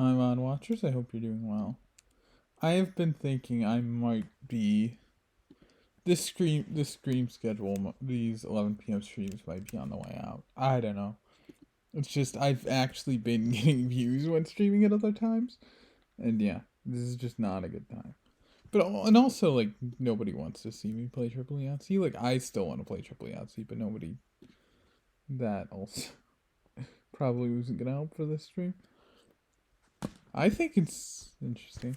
Hi, Mod Watchers. I hope you're doing well. I have been thinking I might be this stream schedule. These 11 p.m. streams might be on the way out. I don't know. It's just I've actually been getting views when streaming at other times, and yeah, this is just not a good time. But and also like nobody wants to see me play Triple Yahtzee. Like I still want to play Triple Yahtzee, but nobody. That also probably wasn't gonna help for this stream. I think it's interesting.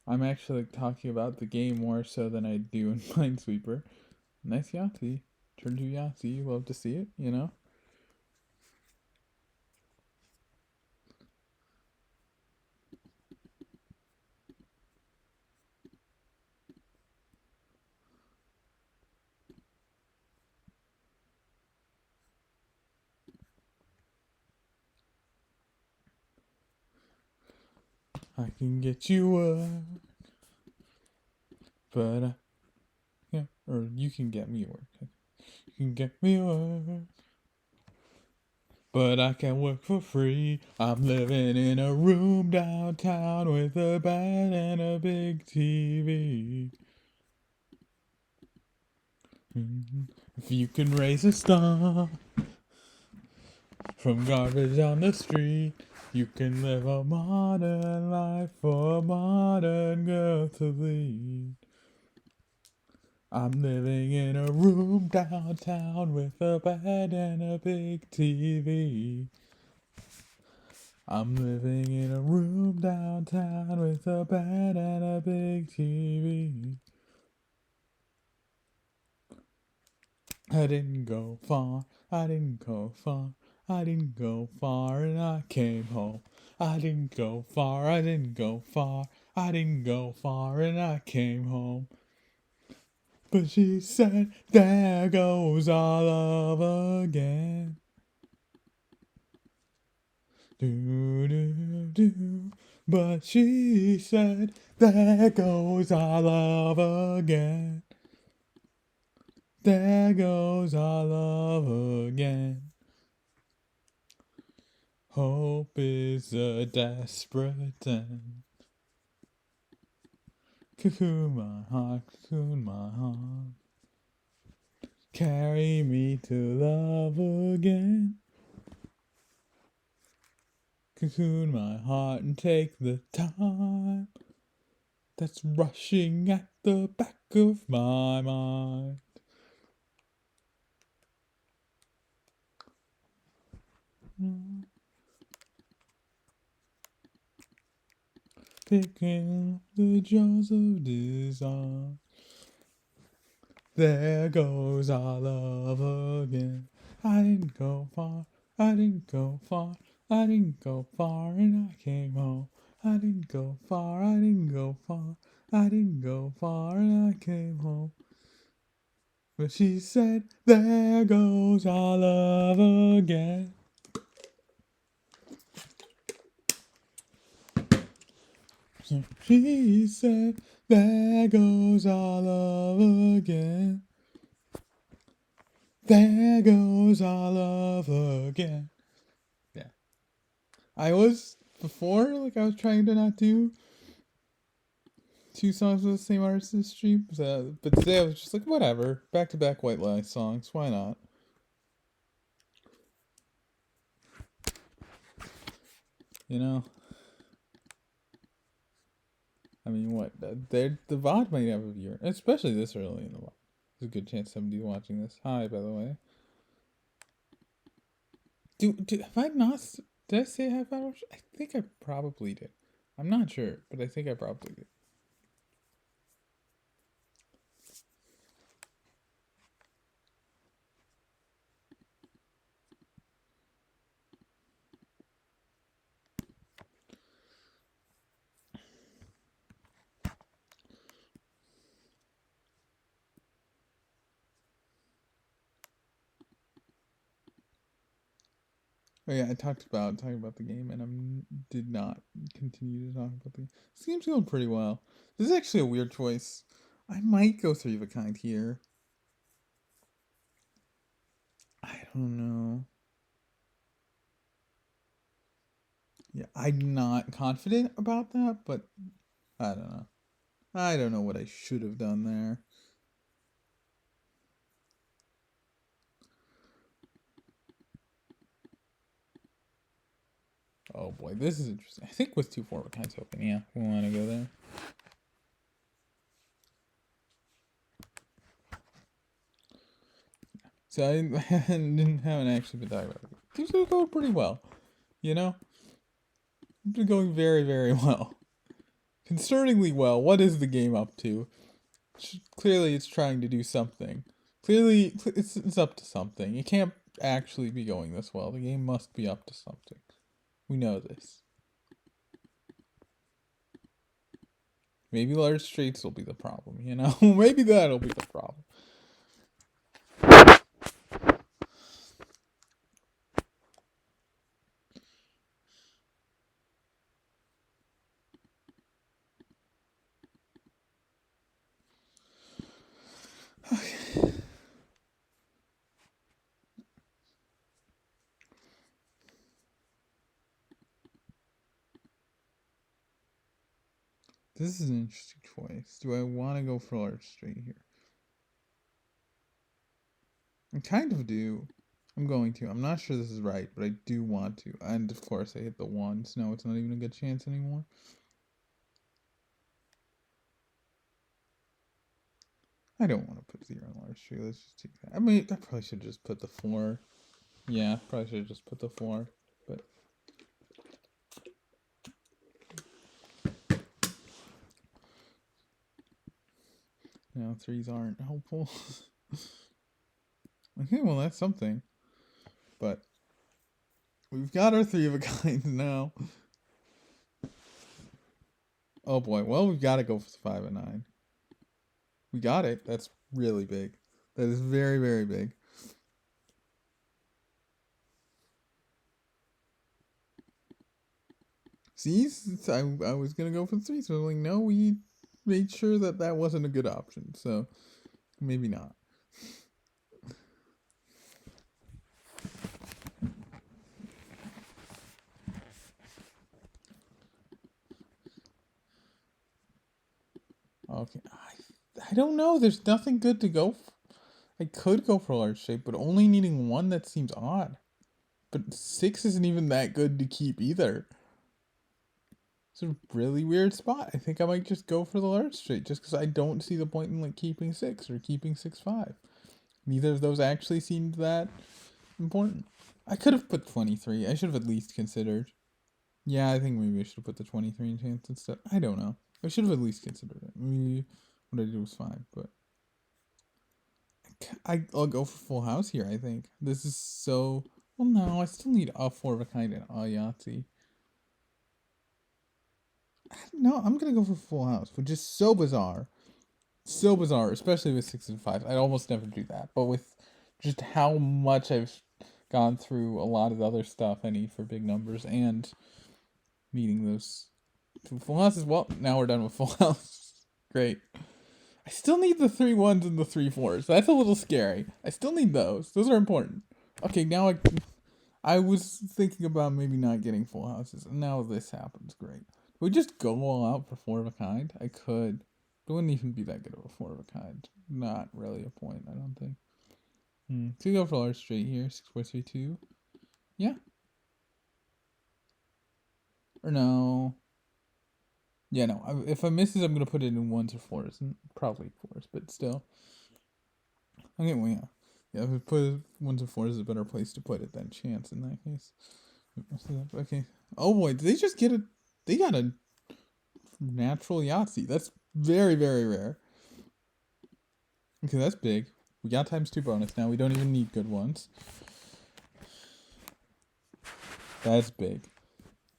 I'm actually like talking about the game more so than I do in Minesweeper. Nice Yahtzee. Turn to Yahtzee. Love to see it, you know? I can get you work, but yeah, or you can get me work. You can get me work, but I can work for free. I'm living in a room downtown with a bed and a big TV. If you can raise a star from garbage on the street, you can live a modern life for a modern girl to lead. I'm living in a room downtown with a bed and a big TV. I'm living in a room downtown with a bed and a big TV. I didn't go far, I didn't go far, I didn't go far, and I came home. I didn't go far, I didn't go far, I didn't go far, and I came home. But she said, there goes our love again. Do, do, do. But she said, there goes our love again. There goes our love again. Hope is a desperate end. Cocoon my heart, cocoon my heart. Carry me to love again. Cocoon my heart and take the time that's rushing at the back of my mind. Picking up the jaws of desire. There goes our love again. I didn't go far, I didn't go far, I didn't go far, and I came home. I didn't go far, I didn't go far, I didn't go far, and I came home. But she said, there goes our love again. So she said, there goes our love again. There goes our love again. Yeah. I was before, like I was trying to not do two songs with the same artist in the stream. But today I was just like, whatever. Back to back White Lie songs. Why not? You know? I mean, what? The VOD might have a viewer. Especially this early in the VOD. There's a good chance somebody's watching this. Hi, by the way. Have I not? Did I say half hour? I think I probably did. I'm not sure, but I think I probably did. Oh yeah, I talking about the game, and did not continue to talk about the game. This game's going pretty well. This is actually a weird choice. I might go three of a kind here. I don't know. Yeah, I'm not confident about that, but I don't know. I don't know what I should have done there. Oh boy, this is interesting. I think with 2 forward kinds open, yeah, we want to go there. So I haven't actually been talking about it. Things are going pretty well, you know. It's been going very, very well, concerningly well. What is the game up to? Clearly, it's trying to do something. Clearly, it's up to something. It can't actually be going this well. The game must be up to something. We know this. Maybe large straights will be the problem, you know? Maybe that'll be the problem. Okay. This is an interesting choice. Do I want to go for large straight here? I kind of do. I'm going to. I'm not sure this is right, but I do want to. And of course, I hit the ones. No, it's not even a good chance anymore. I don't want to put 0 on large straight. Let's just take that. I mean, I probably should just put the 4. Yeah, probably should have just put the 4. But no, 3s aren't helpful. Okay, well, that's something. But we've got our 3 of a kind now. Oh boy, well, we've got to go for the 5 and 9. We got it. That's really big. That is very, very big. See, I was going to go for the 3, so I was like, no, we made sure that that wasn't a good option. So maybe not. Okay, I don't know. There's nothing good to go for. I could go for a large shape, but only needing 1, that seems odd. But 6 isn't even that good to keep either. It's a really weird spot. I think I might just go for the large straight, just because I don't see the point in like keeping 6 or keeping 6-5. Neither of those actually seemed that important. I could have put 23. I should have at least considered. Yeah, I think maybe I should have put the 23 in chance instead. I don't know. I should have at least considered it. Maybe what I did was fine, but I'll go for full house here, I think. This is so... Well, no, I still need a 4 of a kind and a Yahtzee. No, I'm going to go for full house, which is so bizarre. So bizarre, especially with 6 and 5. I'd almost never do that. But with just how much I've gone through a lot of the other stuff I need for big numbers and needing those full houses. Well, now we're done with full house. Great. I still need the 3 1s and the 3 4s. That's a little scary. I still need those. Those are important. Okay, now I was thinking about maybe not getting full houses, and now this happens. Great. We just go all out for 4 of a kind. I could. It wouldn't even be that good of a 4 of a kind. Not really a point, I don't think. So we go for large straight here. 6 4 3 2. Yeah. Or no. Yeah, no. If I misses, I'm gonna put it in 1s or 4s, and probably 4s, but still. Okay, well, yeah. Yeah, if we put 1s or 4s is a better place to put it than chance in that case. Okay. Oh boy, did they just get a... They got a natural Yahtzee. That's very, very rare. Okay, that's big. We got ×2 bonus now. We don't even need good ones. That's big.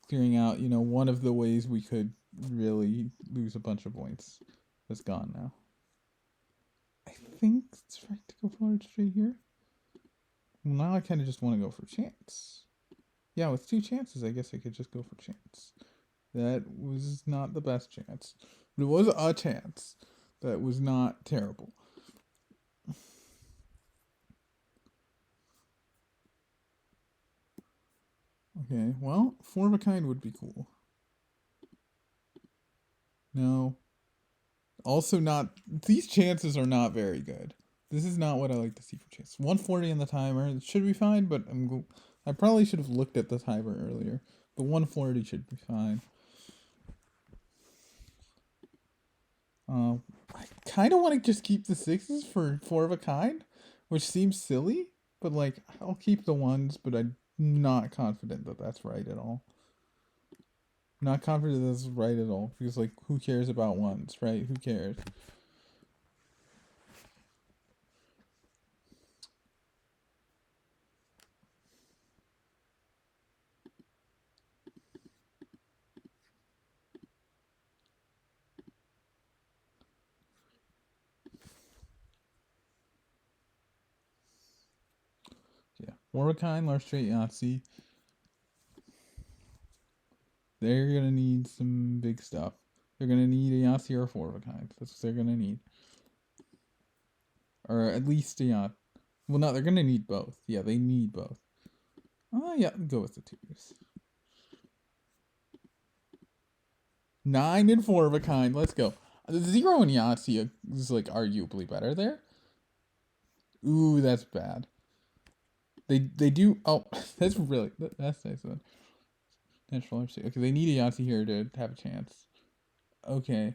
Figuring out, one of the ways we could really lose a bunch of points is gone now. I think it's right to go for large straight here. Well, now I kind of just want to go for chance. Yeah, with 2 chances, I guess I could just go for chance. That was not the best chance. But it was a chance. That was not terrible. Okay, well, four of a kind would be cool. No. Also not, these chances are not very good. This is not what I like to see for chances. 140 on the timer. It should be fine, but I probably should have looked at the timer earlier. But 140 should be fine. I kind of want to just keep the sixes for four of a kind, which seems silly, but like I'll keep the ones, but I'm not confident that that's right at all. Not confident that's right at all because like who cares about ones, right? Who cares? Yeah, four of a kind, large straight Yahtzee. They're gonna need some big stuff. They're gonna need a Yahtzee or a four of a kind. That's what they're gonna need, or at least a Yahtzee. Well, no, they're gonna need both. Yeah, they need both. Oh yeah, go with the twos. 9 and four of a kind. Let's go. The zero and Yahtzee is like arguably better there. Ooh, that's bad. They do. Oh, that's really that's nice one. Natural RC. Okay, they need a Yahtzee here to have a chance. Okay.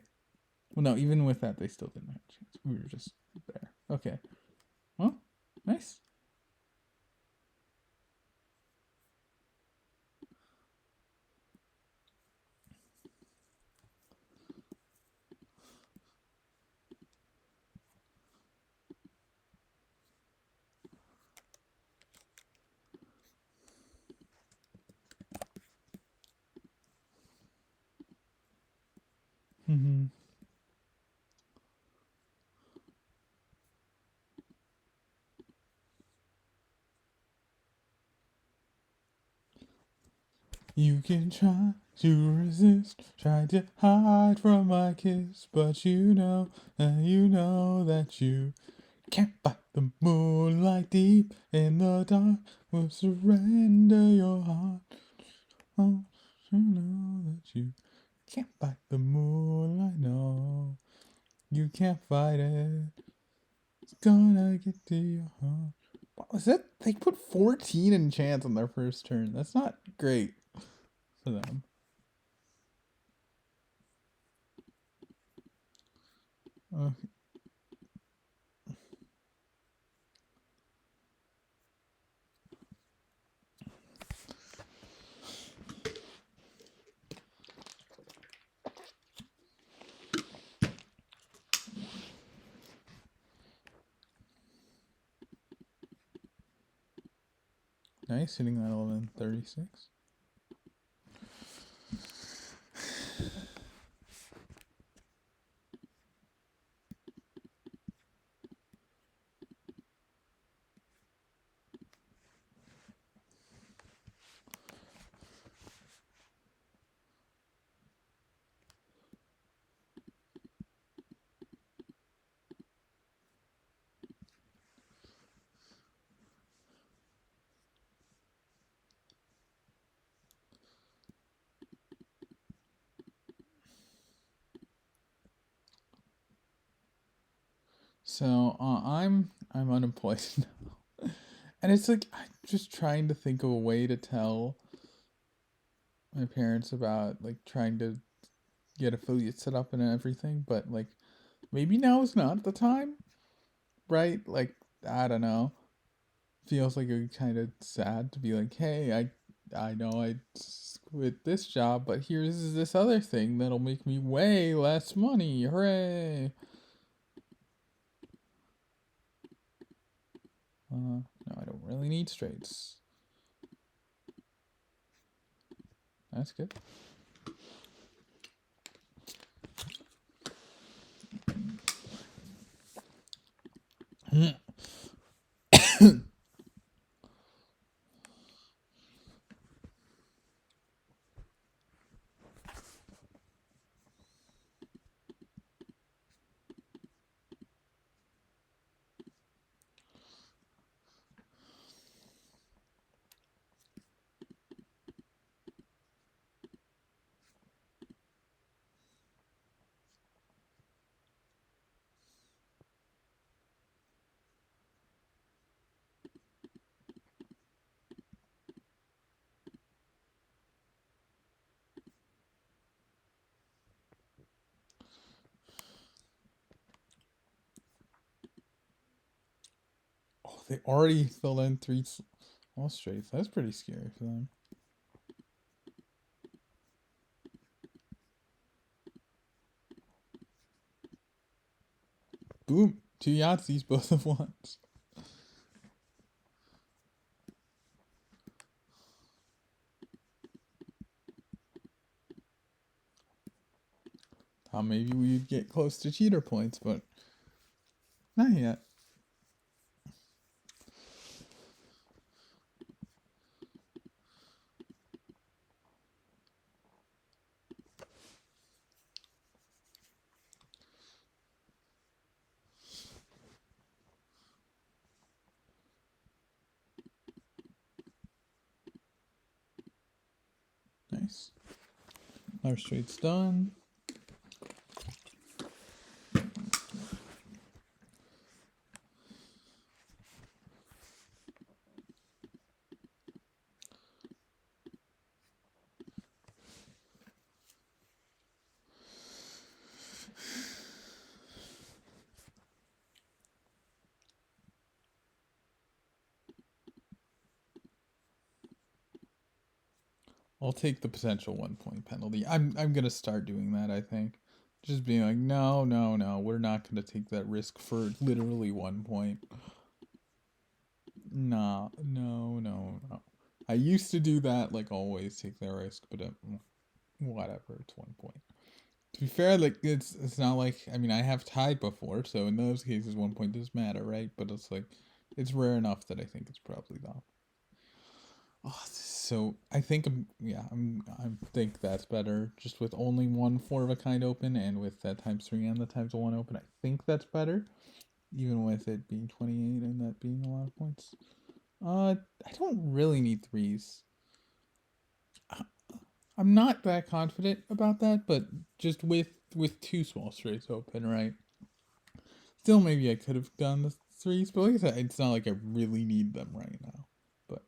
Well, no, even with that, they still didn't have a chance. We were just there. Okay. Well, nice. Mm-hmm. You can try to resist, try to hide from my kiss, but you know that you can't fight the moonlight deep in the dark. Will surrender your heart. Oh, you know that you can't fight the moonlight. No, you can't fight it. It's gonna get to your heart. What was that? They put 14 in chance on their first turn. That's not great for them. Uh, nice, hitting that 1136. So I'm unemployed now, and it's like I'm just trying to think of a way to tell my parents about like trying to get affiliate set up and everything, but like maybe now is not the time, right? Like I don't know. Feels like a kind of sad to be like, hey, I know I quit this job, but here's this other thing that'll make me way less money. Hooray! No, I don't really need straights. That's good. Oh, they already filled in three small straights. That's pretty scary for them. Boom! Two Yahtzees both at once. Thought maybe we'd get close to cheater points, but not yet. Nice. Our straight's done. I'll take the potential 1 point penalty. I'm gonna start doing that, I think. Just being like, no, no, no, we're not gonna take that risk for literally 1 point. Nah, no, no, no. I used to do that, like always take that risk, but whatever, it's 1 point. To be fair, like it's not like I mean I have tied before, so in those cases 1 point does matter, right? But it's like it's rare enough that I think it's probably not. Oh, so I think yeah, I think that's better. Just with only one four of a kind open, and with that times three and the times one open, I think that's better. Even with it being 28 and that being a lot of points. I don't really need threes. I'm not that confident about that, but just with two small straights open, right? Still, maybe I could have done the threes, but like I said, it's not like I really need them right now. But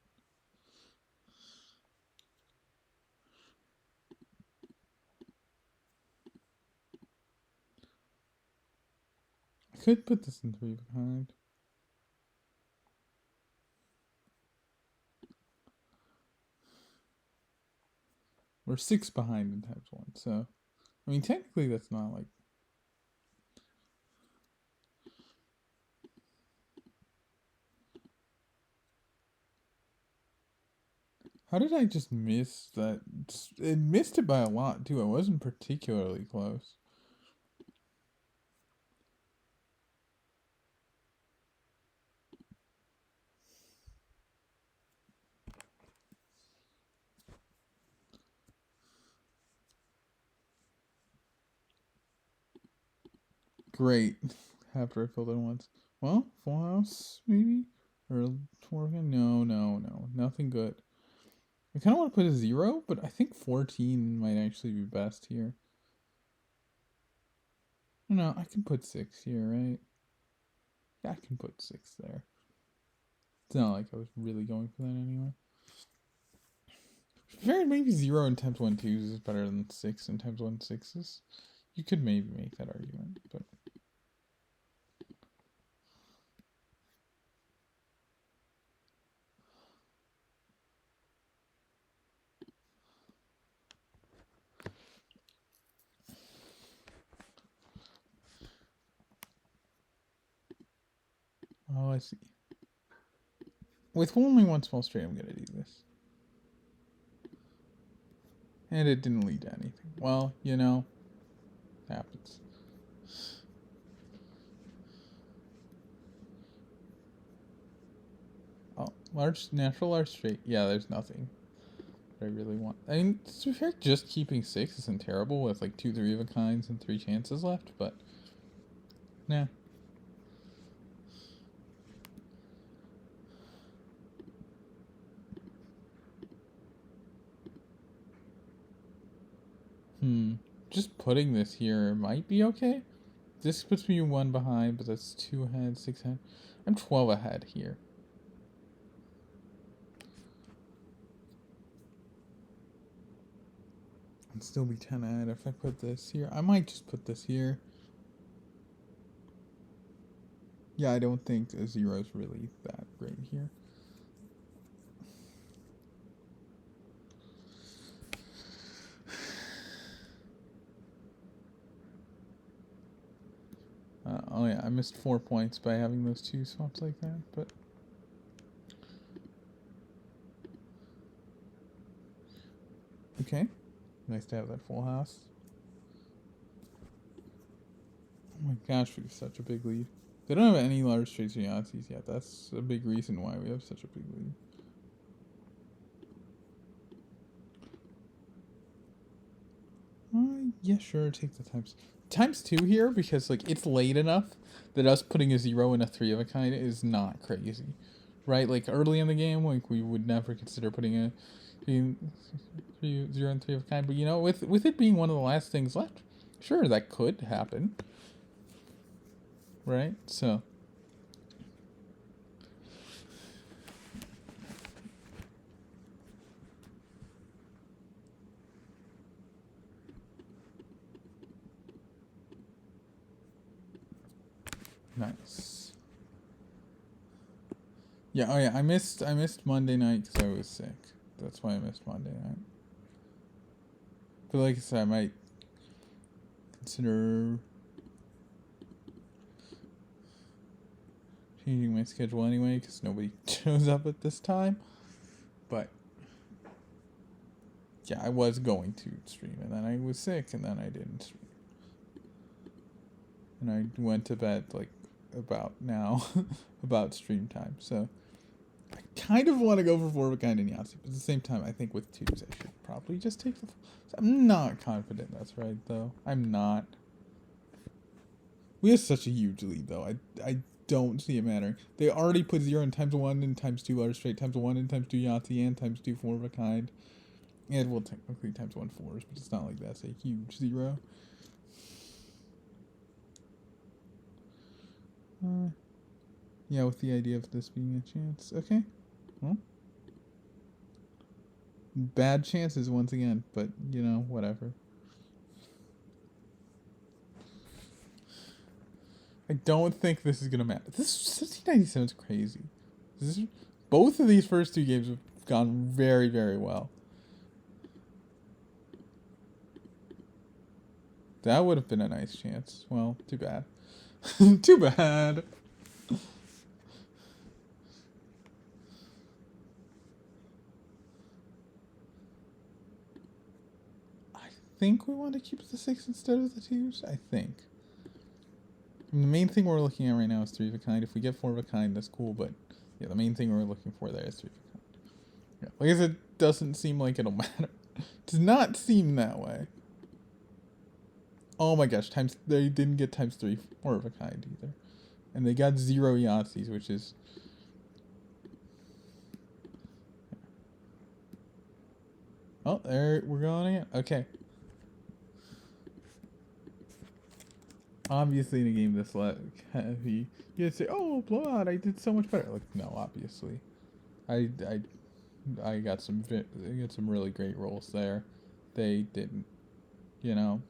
I could put this in three behind. We're six behind in times one, so I mean technically that's not like. How did I just miss that? It missed it by a lot too. I wasn't particularly close. Great. After I filled in once. Well, full house maybe or again. No, no, no, nothing good. I kind of want to put a zero, but I think 14 might actually be best here. No, I can put six here, right? Yeah, I can put six there. It's not like I was really going for that anyway. Fair, maybe zero and times one twos is better than six and times one sixes. You could maybe make that argument, but oh, I see. With only one small straight, I'm gonna do this, and it didn't lead to anything. Well, you know, happens. Oh, large natural large straight. Yeah, there's nothing that I really want. I mean, to be fair, just keeping six isn't terrible with like two three of a kinds and three chances left, but nah. Just putting this here might be okay. This puts me one behind, but that's two ahead, six ahead. I'm 12 ahead here. I'd still be 10 ahead if I put this here. I might just put this here. Yeah, I don't think a 0 is really that great here. Oh yeah, I missed 4 points by having those 2 swaps like that, but okay. Nice to have that full house. Oh my gosh, we have such a big lead. They don't have any large straights or Yahtzees yet. That's a big reason why we have such a big lead. Yeah, sure, take the times 2 here because like it's late enough that us putting a 0 and a 3 of a kind is not crazy, right? Like early in the game, like we would never consider putting a 0 and 3 of a kind. But you know, with it being one of the last things left, sure, that could happen, right? So. Nice. Yeah, oh yeah, I missed Monday night because I was sick. That's why I missed Monday night. But like I said, I might consider changing my schedule anyway because nobody shows up at this time. But yeah, I was going to stream and then I was sick and then I didn't stream. And I went to bed like about now, about stream time. So I kind of want to go for 4 of a kind in Yahtzee, but at the same time, I think with 2s I should probably just take the. I'm not confident that's right though. I'm not. We have such a huge lead though. I don't see it mattering. They already put 0 in times 1 and times 2 large straight, times 1 and times 2 Yahtzee, and times 2 4 of a kind. And well, technically times 1 4s, but it's not like that's a huge 0. Yeah, with the idea of this being a chance. Okay. Well. Bad chances once again, but you know, whatever. I don't think this is gonna matter. This 1797 is crazy. Both of these first 2 games have gone very, very well. That would have been a nice chance. Well, too bad. Too bad. I think we want to keep the 6 instead of the 2s. I think. I mean, the main thing we're looking at right now is 3 of a kind. If we get 4 of a kind, that's cool, but yeah, the main thing we're looking for there is 3 of a kind. Yeah, like I said, it doesn't seem like it'll matter. It does not seem that way. Oh my gosh, they didn't get times 3 4 of a kind either. And they got 0 Yahtzees, which is. Oh, there we're going again. Okay. Obviously, in a game this heavy, you'd say, "Oh, blowout! I did so much better." Like, no, obviously, I got some really great rolls there. They didn't, you know.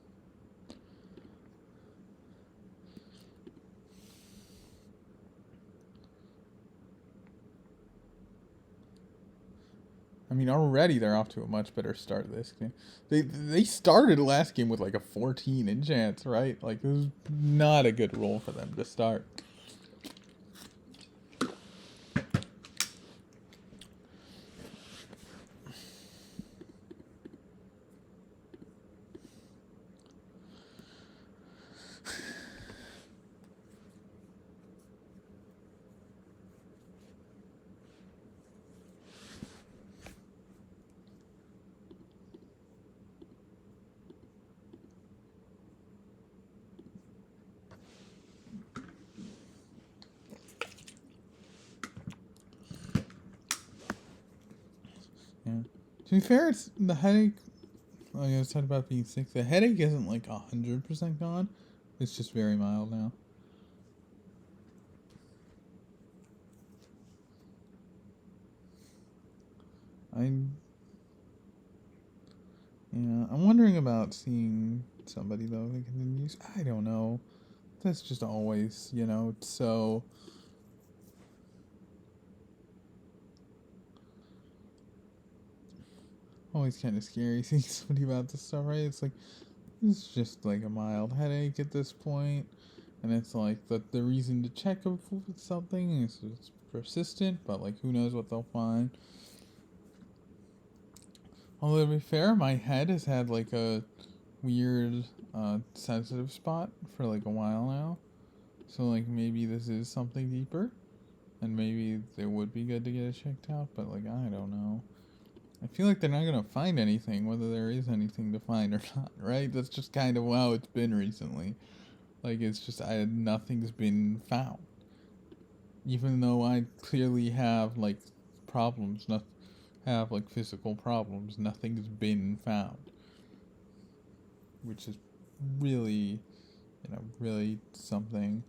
I mean, already they're off to a much better start this game. They started last game with like a 14 in chance, right? Like it was not a good roll for them to start. Yeah. To be fair, it's the headache. Like I was talking about being sick. The headache isn't like 100% gone. It's just very mild now. I'm. Yeah, I'm wondering about seeing somebody though that can use. I don't know. that's just always, you know, so always kind of scary seeing somebody about this stuff, right? It's like it's just like a mild headache at this point, and it's like the reason to check if it's something is it's persistent, but like who knows what they'll find. Although to be fair, my head has had like a weird sensitive spot for like a while now, so like maybe this is something deeper, and maybe it would be good to get it checked out, but like I don't know. I feel like they're not gonna find anything, whether there is anything to find or not, right? That's just kind of how it's been recently. Like it's just nothing's been found, even though I clearly have like problems, not have like physical problems. Nothing's been found, which is really, really something.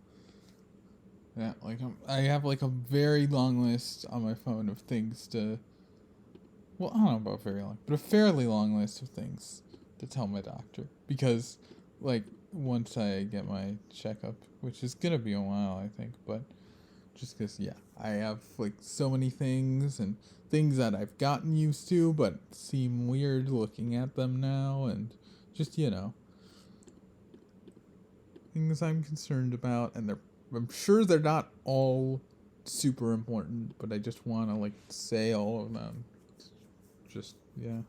Yeah, like I have like a very long list on my phone of things to. Well, I don't know about very long, but a fairly long list of things to tell my doctor because, like, once I get my checkup, which is gonna be a while, I think, but just because, yeah, I have like so many things and things that I've gotten used to, but seem weird looking at them now, and just things I'm concerned about, and I'm sure they're not all super important, but I just want to like say all of them. Just yeah.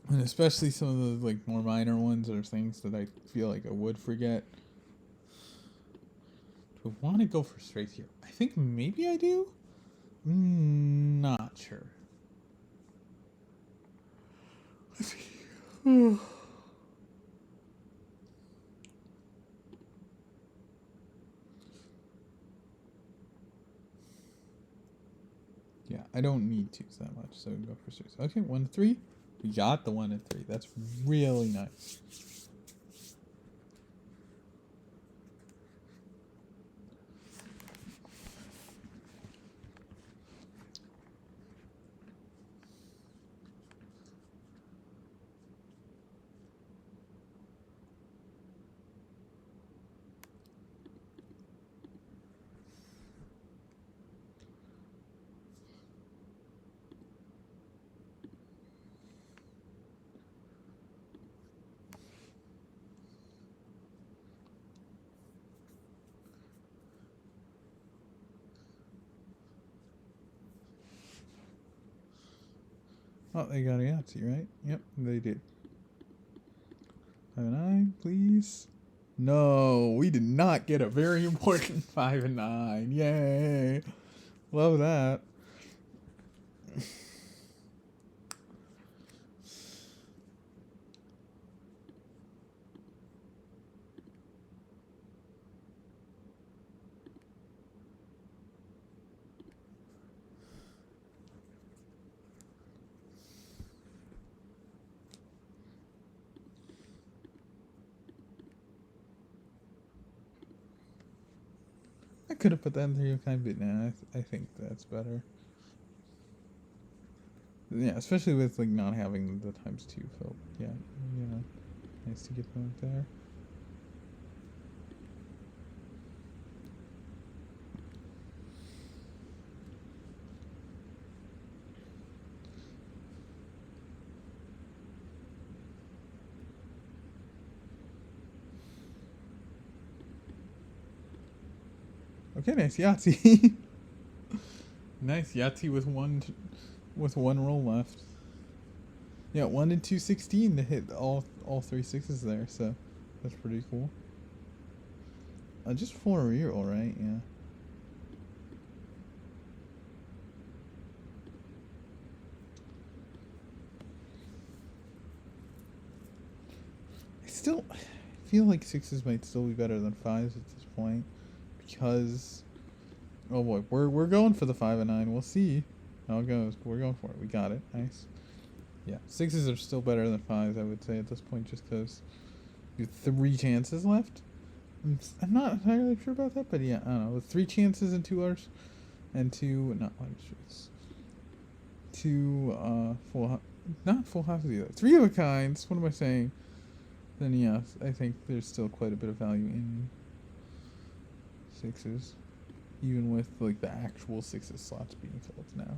And especially some of the like more minor ones or things that I feel like I would forget. Do I want to go for straight here? I think maybe I do. Not sure. Let's see. Yeah, I don't need twos that much, so go for straight. Okay, 1 to 3. We got the 1 and 3. That's really nice. Oh, they got a Yahtzee, right? Yep, they did. 5 and 9, please. No, we did not get a very important 5 and 9. Yay. Love that. I could have put that in 3 of kind, but nah, I think that's better. Yeah, especially with like not having the times 2 filled. Yeah, nice to get them there. Okay, nice Yahtzee. Nice Yahtzee with one roll left. Yeah, 1 and 216 to hit all 3 sixes there, so that's pretty cool. Just 4 reroll, right? Yeah. I still feel like 6s might still be better than 5s at this point because oh boy, we're going for the 5 and 9. We'll see how it goes, but we're going for it. We got it. Nice. Yeah, 6s are still better than 5s, I would say, at this point, just because you have 3 chances left. I'm not entirely sure about that, but yeah, I don't know. With 3 chances and 2 R's, and 2, not large streets. 2, not full houses either. 3 of a kinds, what am I saying? then yes, I think there's still quite a bit of value in sixes, even with like the actual sixes slots being filled now.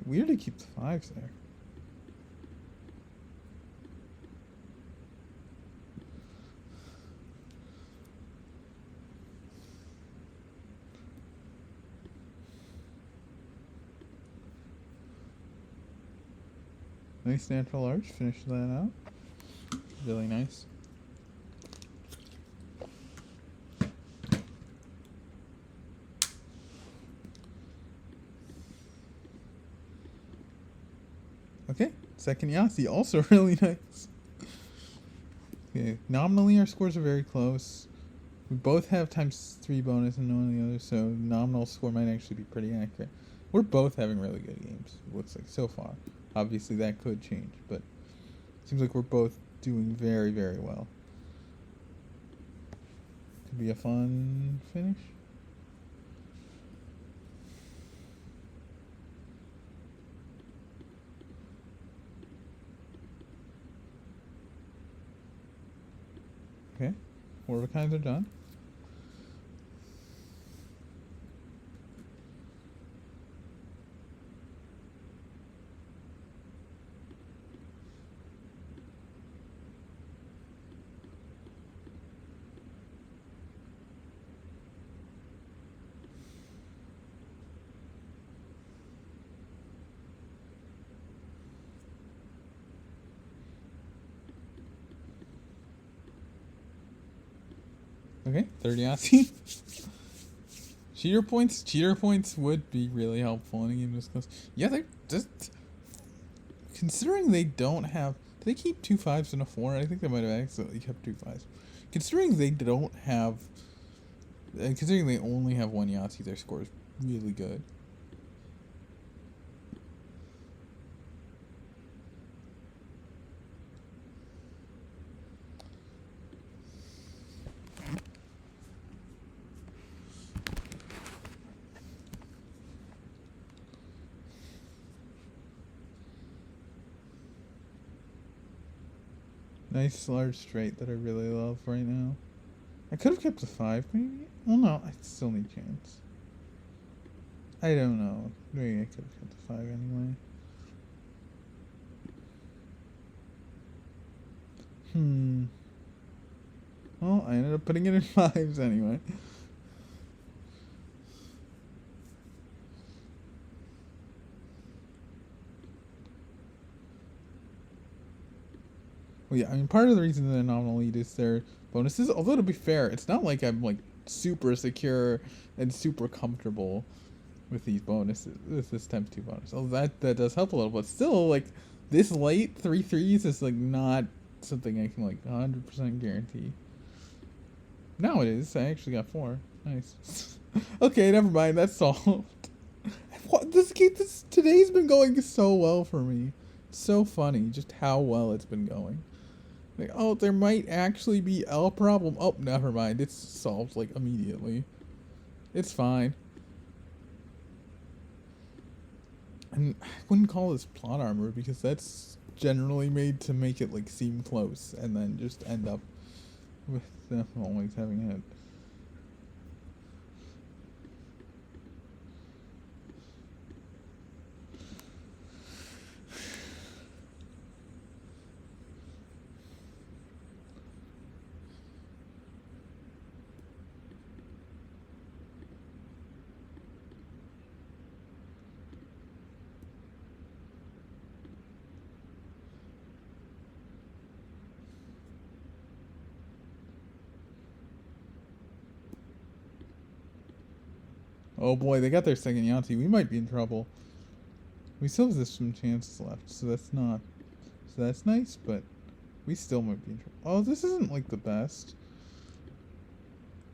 Weird to keep the fives there. Nice natural arch. Finish that out. Really nice. Okay, second Yahtzee, also really nice. Okay, nominally our scores are very close. We both have ×3 bonus and no one of the other, so nominal score might actually be pretty accurate. We're both having really good games, looks like, so far. Obviously that could change, but it seems like we're both doing very, very well. Could be a fun finish. Okay, 4 of a kinds are done. Okay, third Yahtzee. Cheater points would be really helpful in a game this close. Yeah, they just considering they don't have. Do they keep 2 5s and a 4? I think they might have accidentally kept 2 5s. Considering they don't have, and considering they only have 1 Yahtzee, their score is really good. Nice large straight that I really love right now. I could have kept the 5, maybe? Well, no, I still need chance. I don't know. Maybe I could have kept the 5 anyway. Well, I ended up putting it in 5s anyway. Well, yeah, I mean, part of the reason they're nominal lead is their bonuses. Although, to be fair, it's not like I'm, like, super secure and super comfortable with these bonuses, with this ×2 bonus. Oh, that does help a little, but still, like, this late 3 3s is, like, not something I can, like, 100% guarantee. Now it is. I actually got 4. Nice. Okay, never mind. That's solved. What, today's been going so well for me. So funny, just how well it's been going. Like, oh, there might actually be a problem. Oh, never mind. It's solved, like, immediately. It's fine. And I wouldn't call this plot armor because that's generally made to make it, like, seem close and then just end up with them always having it. Oh boy, they got their second Yahtzee. We might be in trouble. We still have some chances left, so that's not. So that's nice, but we still might be in trouble. Oh, this isn't like the best.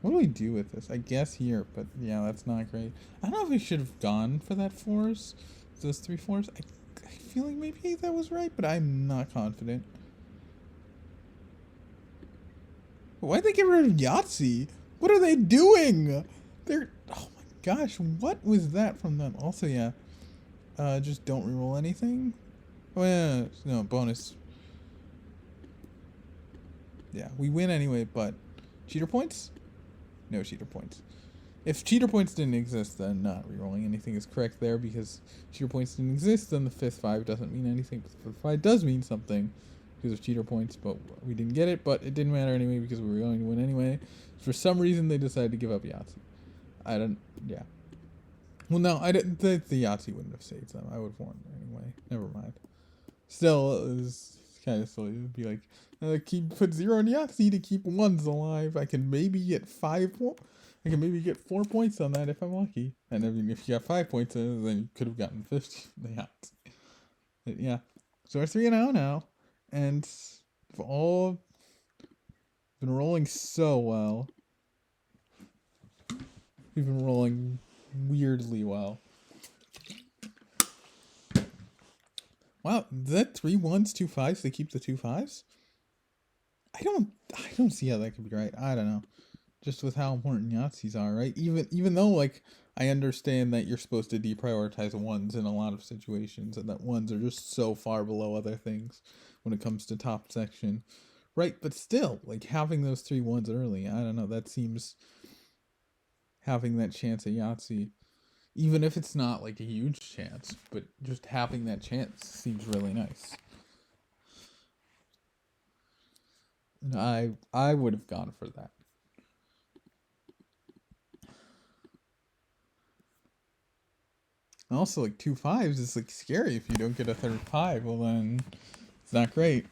What do we do with this? I guess here, but yeah, that's not great. I don't know if we should have gone for that 4s. Those 3 4s. I feel like maybe that was right, but I'm not confident. Why'd they get rid of Yahtzee? What are they doing? They're. Oh my gosh, what was that from them? Also, yeah, Just don't reroll anything. Oh yeah, no bonus. Yeah, we win anyway, but cheater points? No cheater points. If cheater points didn't exist, then not rerolling anything is correct there, because cheater points didn't exist, then the fifth 5 doesn't mean anything. But the fifth 5 does mean something because of cheater points, but we didn't get it, but it didn't matter anyway because we were going to win anyway. For some reason, they decided to give up Yahtzee. I don't, yeah. Well, no, I didn't. The Yahtzee wouldn't have saved them. I would have won anyway. Never mind. Still, it was kind of silly. It would be like, put 0 in Yahtzee to keep ones alive. I can maybe get 5 more. I can maybe get 4 points on that if I'm lucky. And I mean, if you got 5 points in it, then you could have gotten 50 in the Yahtzee. But yeah. So we're 3-0 now. And we've all been rolling so well. We've been rolling weirdly well. Wow, is that 3 1s, 2 5s? They keep the 2 5s? I don't see how that could be right. I don't know. Just with how important Yahtzees are, right? Even though like I understand that you're supposed to deprioritize ones in a lot of situations, and that ones are just so far below other things when it comes to top section. Right, but still, like having those 3 1s early, I don't know, that seems having that chance at Yahtzee, even if it's not like a huge chance, but just having that chance seems really nice. I would have gone for that. Also, like 2 5s is like scary if you don't get a third 5. Well, then it's not great.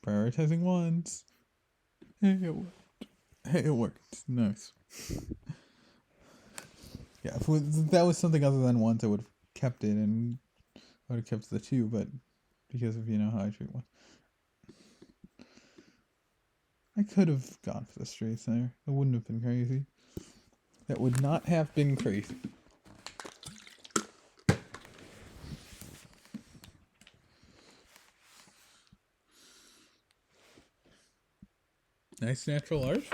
Prioritizing ones. Hey, it worked. Hey, it worked. Nice. Yeah, if that was something other than ones, I would have kept it and I would have kept the 2, but because of how I treat one, I could have gone for the straights there. That wouldn't have been crazy. That would not have been crazy. Nice natural large.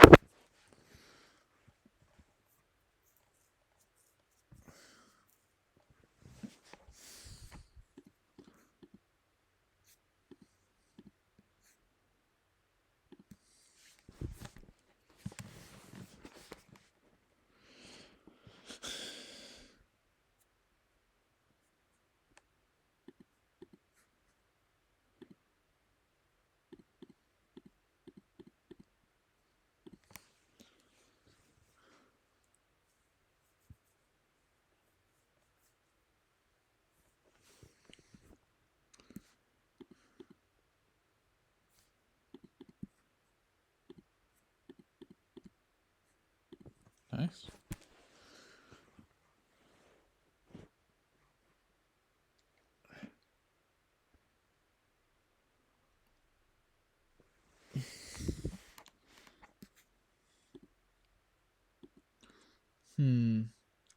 Nice.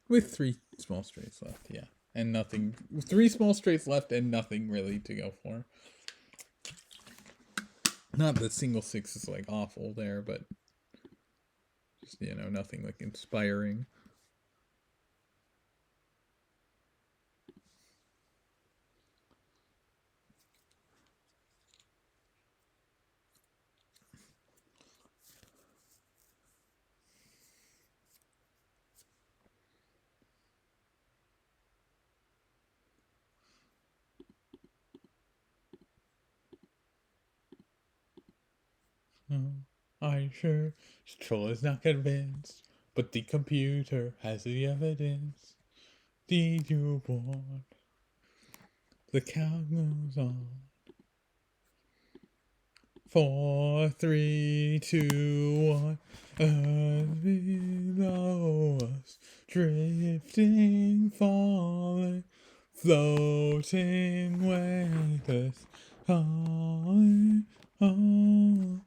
With 3 small straights left, yeah. And nothing. 3 small straights left and nothing really to go for. Not that single 6 is like awful there, but just, nothing like inspiring. I'm sure Stroll is not convinced, but the computer has the evidence. Did you want? The count goes on. 4, 3, 2, 1. Earth below us, drifting, falling, floating, weightless, calling on.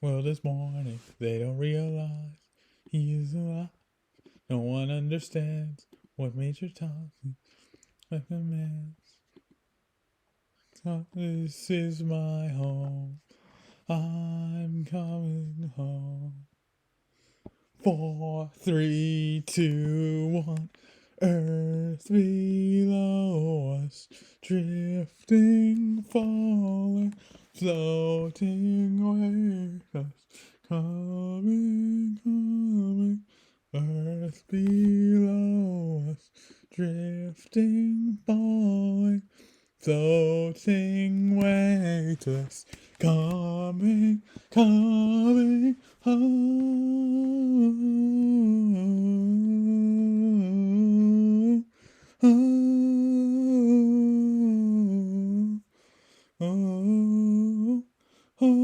World is mourning, they don't realize he is alive. No one understands What made you tossing like a man? This is my home. I'm coming home. 4, 3, 2, 1. Earth below us, drifting, falling, floating with us, coming, coming. Earth below us, drifting, falling, floating weightless, coming, coming home. Home, home, home,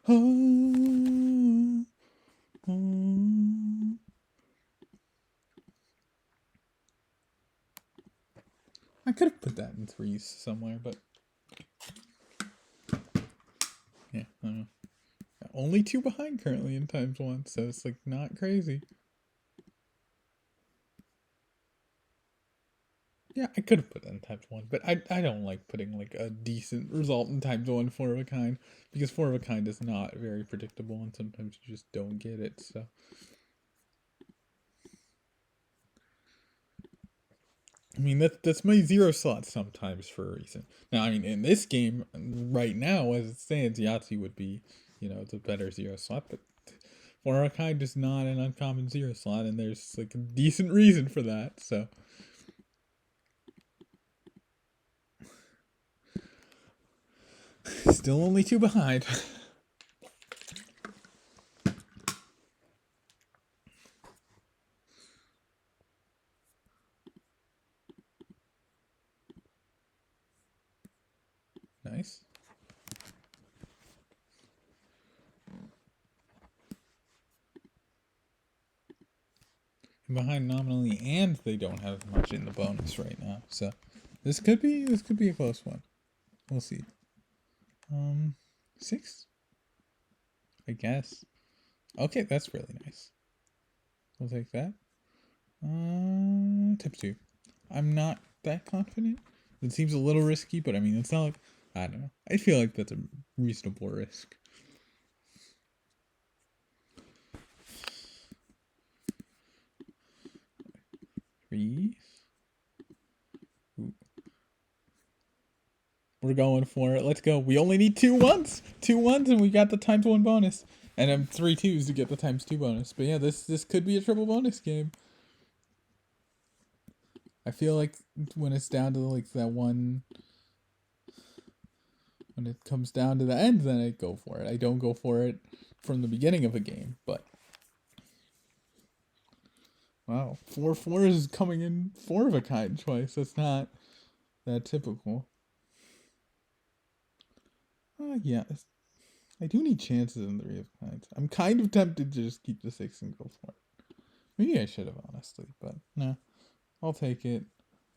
home, home. I could have put that in threes somewhere, but yeah, I don't know. Only 2 behind currently in times 1, so it's like not crazy. Yeah, I could have put that in times 1, but I don't like putting like a decent result in times 1 4 of a kind, because 4 of a kind is not very predictable and sometimes you just don't get it, so. I mean, that's my 0 slot sometimes for a reason. Now, I mean, in this game, right now, as it stands, Yahtzee would be, the better 0 slot, but for a kind is not an uncommon 0 slot, and there's like a decent reason for that, so. Still only 2 behind. Nice. Behind nominally, and they don't have much in the bonus right now, so this could be a close one. We'll see. 6, I guess. Okay, that's really nice. We'll take that. Tip 2. I'm not that confident. It seems a little risky, but I mean, it's not like, I don't know. I feel like that's a reasonable risk. 3. Ooh. We're going for it. Let's go. We only need 2 ones. 2 ones, and we got the times 1 bonus. And 3 twos to get the times 2 bonus. But yeah, this could be a triple bonus game. I feel like when it's down to like that one, when it comes down to the end, then I go for it. I don't go for it from the beginning of a game, but wow, 4 4s is coming in 4 of a kind twice. That's not that typical. Yeah, I do need chances in 3 of kinds. I'm kind of tempted to just keep the 6 and go for it. Maybe I should have, honestly, but no. I'll take it.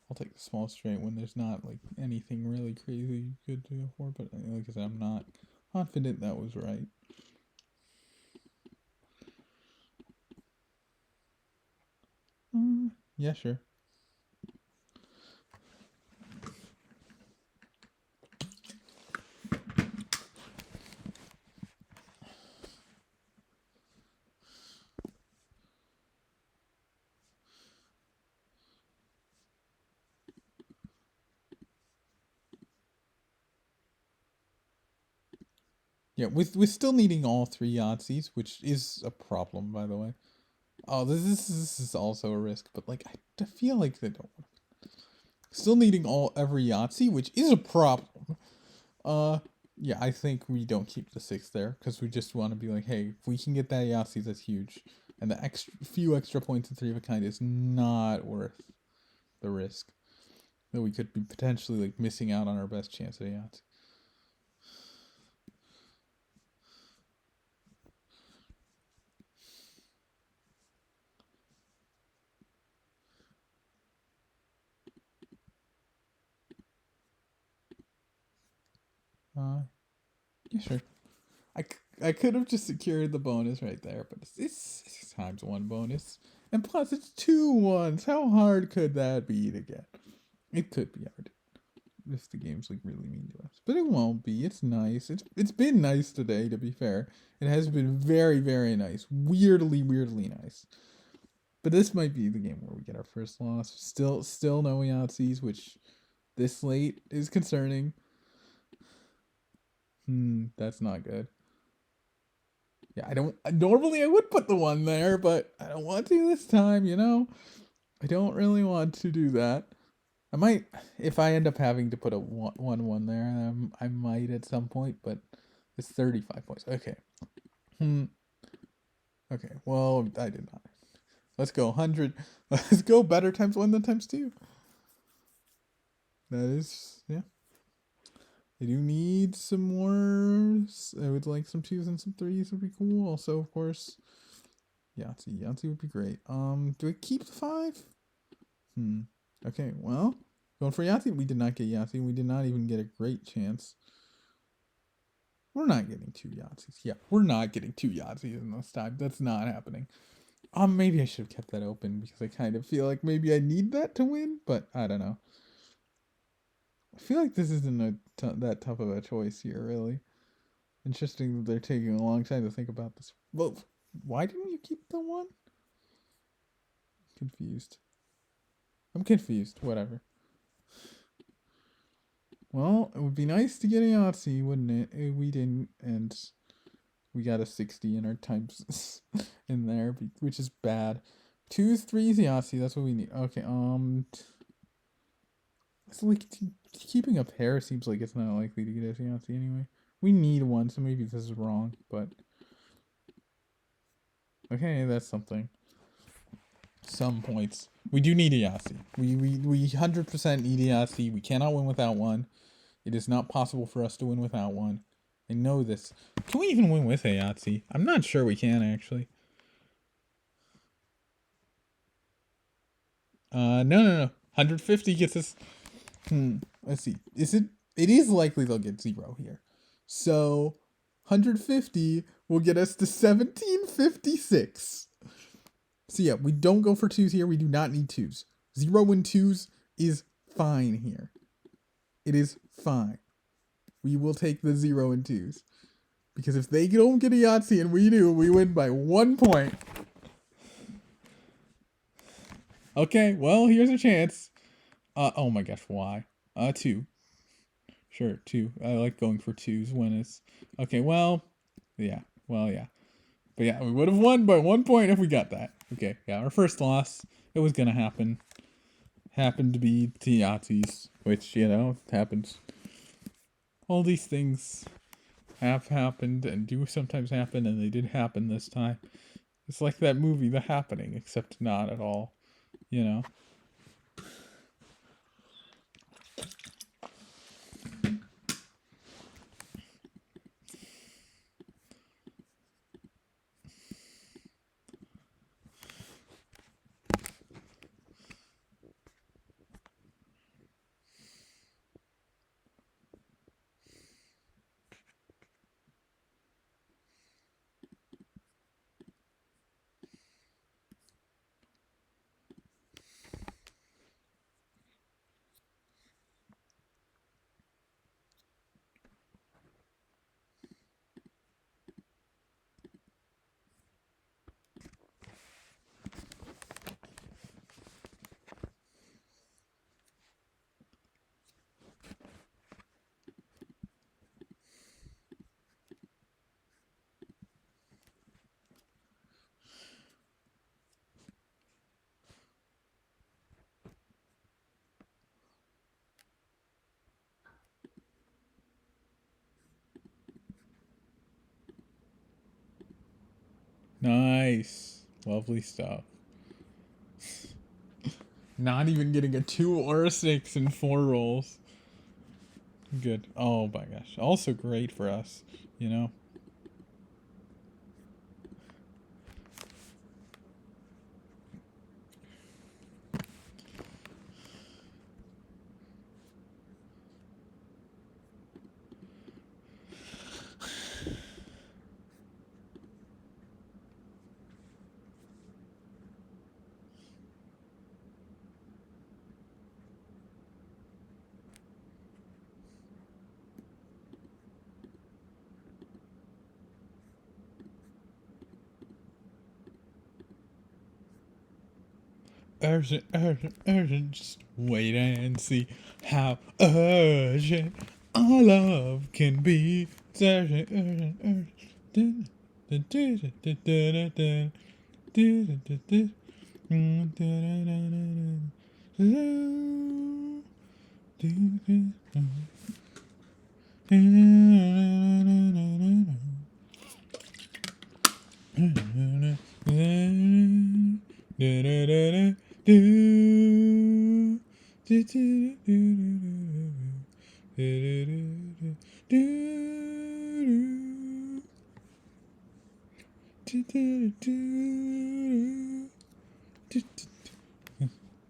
I'll take the small straight when there's not like anything really crazy good to go for. But like I said, I'm not confident that was right. Yeah, sure. Yeah, with still needing all 3 Yahtzees, which is a problem, by the way. Oh, this is also a risk, but like I feel like they don't want to. Still needing every Yahtzee, which is a problem. Yeah, I think we don't keep the 6 there because we just want to be like, hey, if we can get that Yahtzee, that's huge, and the few extra points in 3 of a kind is not worth the risk. That we could be potentially like missing out on our best chance at a Yahtzee. Yeah, sure. I could have just secured the bonus right there, but it's times one bonus. And plus, it's 2 ones. How hard could that be to get? It could be hard if the game's like really mean to us, but it won't be. It's nice. It's been nice today. To be fair, it has been very very nice. Weirdly nice. But this might be the game where we get our first loss. Still no Yahtzees, which this late is concerning. That's not good. Yeah, I don't. Normally, I would put the one there, but I don't want to this time. I don't really want to do that. I might, if I end up having to put a one there, I might at some point. But it's 35 points. Okay. Okay. Well, I did not. Let's go 100. Let's go better times one than times two. That is, yeah. I do need some more. I would like some twos and some threes would be cool. Also, of course, Yahtzee. Yahtzee would be great. Do I keep the 5? Okay, well, going for Yahtzee. We did not get Yahtzee. We did not even get a great chance. We're not getting 2 Yahtzees. Yeah, we're not getting 2 Yahtzees in this time. That's not happening. Maybe I should have kept that open because I kind of feel like maybe I need that to win, but I don't know. I feel like this isn't that tough of a choice here, really. Interesting that they're taking a long time to think about this. Well, why didn't you keep the 1? Confused. I'm confused. Whatever. Well, it would be nice to get a Yahtzee, wouldn't it? We didn't, and we got a 60 in our times in there, which is bad. 2s, 3s, Yahtzee. That's what we need. Okay. It's like keeping a pair seems like it's not likely to get us Yahtzee anyway. We need 1, so maybe this is wrong, but okay, that's something. Some points. We do need a Yahtzee. We 100% need a Yahtzee. We cannot win without 1. It is not possible for us to win without 1. I know this. Can we even win with a Yahtzee? I'm not sure we can, actually. No. 150 gets us... Let's see. It is likely they'll get 0 here. So, 150 will get us to 1756. So yeah, we don't go for 2s here. We do not need 2s. 0 and 2s is fine here. It is fine. We will take the 0 and 2s. Because if they don't get a Yahtzee and we do, we win by 1 point. Okay, well, here's a chance. Oh my gosh, why? 2. Sure, 2. I like going for 2s when it's... Okay, well, yeah. But yeah, we would have won by 1 point if we got that. Okay, yeah, our first loss. It was gonna happen. Happened to be to Yahtzees, which, happens. All these things have happened and do sometimes happen, and they did happen this time. It's like that movie, The Happening, except not at all, Nice. Lovely stuff. Not even getting a 2 or a 6 in 4 rolls. Good. Oh my gosh. Also great for us, Urgent, urgent, urgent. Just wait and see how urgent our love can be. It's urgent, urgent, urgent. Dun, dun, dun, dun, dun, dun, dun, dun, dun, dun.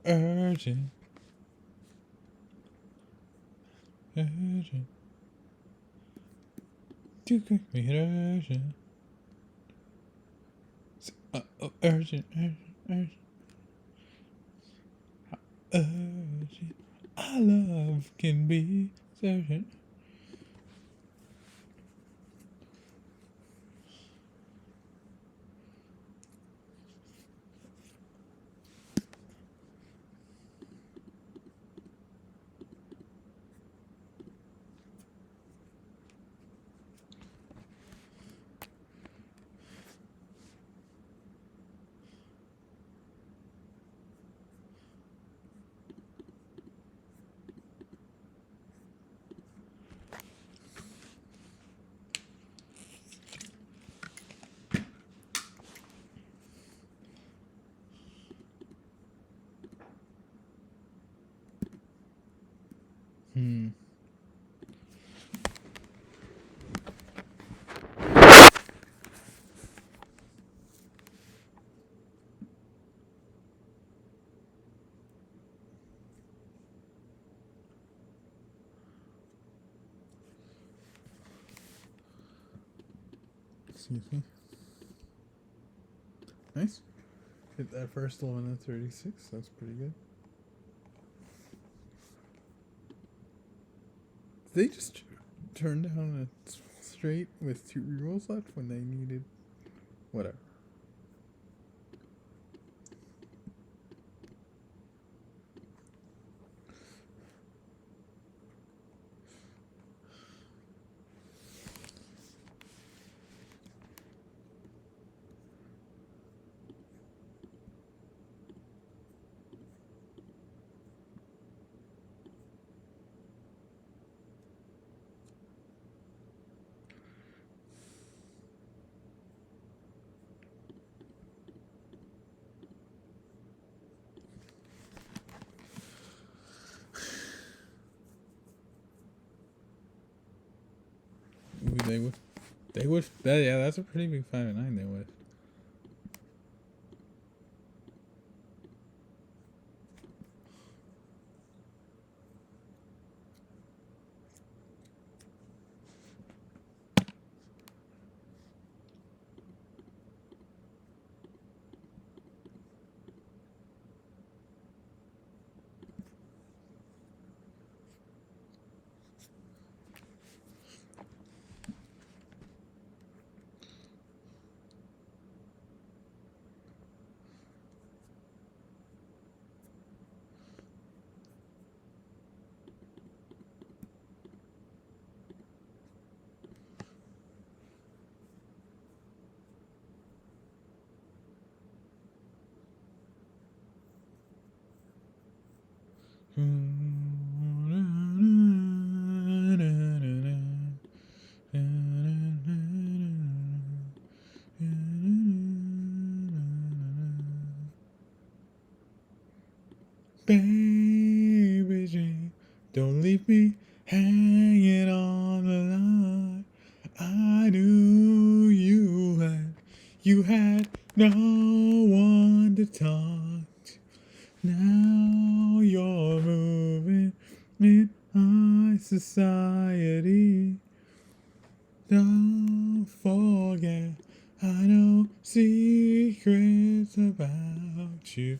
Urgent, urgent, too quick, make it urgent. Urgent, urgent, urgent, urgent. Our love can be urgent. Hmm. Excuse me. Nice. Hit that first 11:36. That's pretty good. They just turned down a straight with 2 rerolls left when they needed whatever. Ooh, they would, yeah, that's a pretty big 5 and 9 they would. Baby Jane, don't leave me hanging on the line. I knew you had no one to talk to. Now you're moving in high society. Don't forget, I know secrets about you.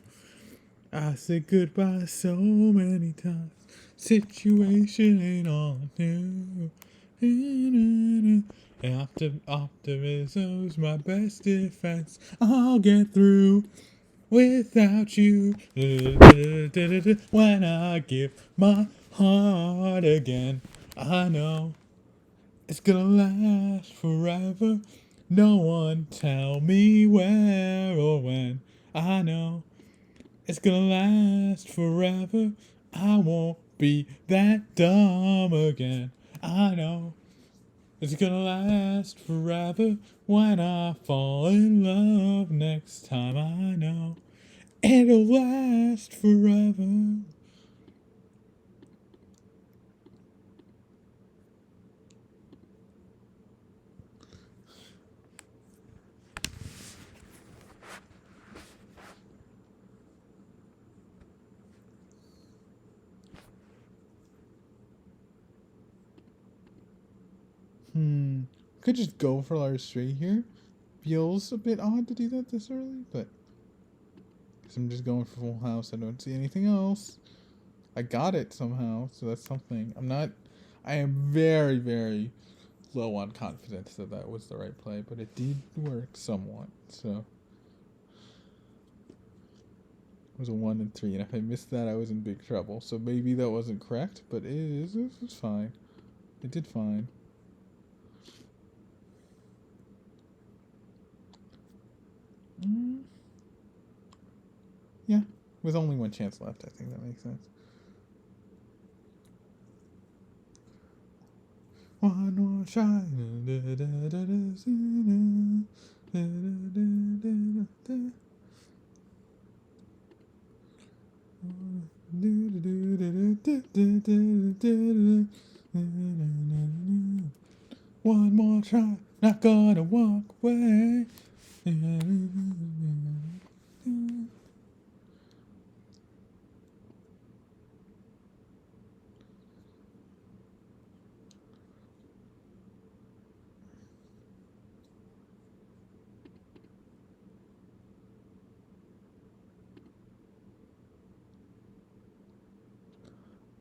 I said goodbye so many times. Situation ain't all new. Optimism's my best defense. I'll get through. without you. When I give my heart again, I know it's gonna last forever. No one tell me where or when. I know it's gonna last forever. I won't be that dumb again. I know it's gonna last forever when I fall in love next time. I know it'll last forever. Could just go for large straight here. Feels a bit odd to do that this early, but because I'm just going for full house, I don't see anything else. I got it somehow, so that's something. I am very, very low on confidence that that was the right play, but it did work somewhat. So it was a 1 and 3, and if I missed that, I was in big trouble. So maybe that wasn't correct, but it was fine. It did fine. Yeah, with only one chance left, I think that makes sense. One more try. One more try, not gonna walk away.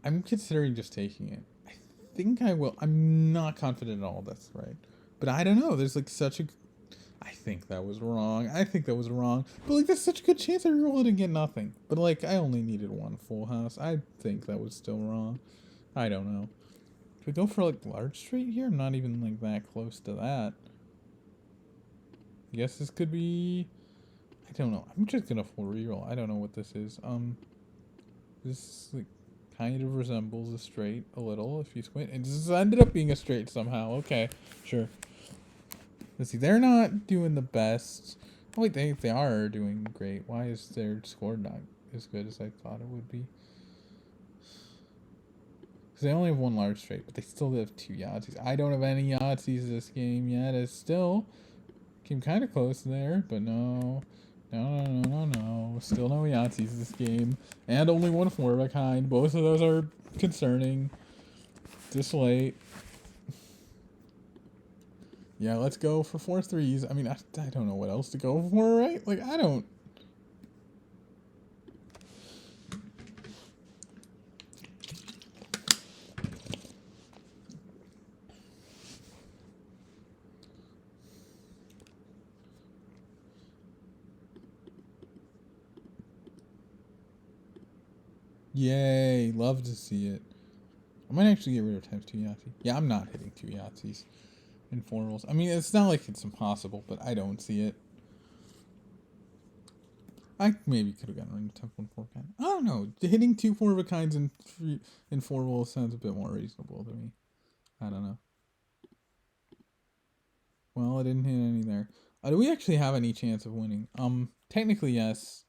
I'm considering just taking it. I think I will. I'm not confident at all that's right. But I don't know. There's like such a. I think that was wrong. I think that was wrong. But like, there's such a good chance I reroll it and get nothing. But like, I only needed one full house. I think that was still wrong. I don't know. Should we go for like large straight here? I'm not even like that close to that. I guess this could be. I don't know. I'm just gonna full reroll. I don't know what this is. This like kind of resembles a straight a little if you squint. It just ended up being a straight somehow. Okay, sure. Let's see. They're not doing the best. Oh wait, they are doing great. Why is their score not as good as I thought it would be? Because they only have one large straight, but they still have two Yahtzees. I don't have any Yahtzees this game yet. It's still came kind of close there, but no. No. Still no Yahtzees this game. And only one 4 of a kind. Both of those are concerning. This late. Yeah, let's go for 4 threes. I mean, I don't know what else to go for, right? Like, I don't. Yay, love to see it. I might actually get rid of times 2 Yahtzee. Yeah, I'm not hitting 2 Yahtzees in 4 rolls. I mean, it's not like it's impossible, but I don't see it. I maybe could have gotten rid of temp 1 4 kind. I don't know. Hitting 2 4 of a kinds in 4 rolls sounds a bit more reasonable to me. I don't know. Well, I didn't hit any there. Do we actually have any chance of winning? Technically yes.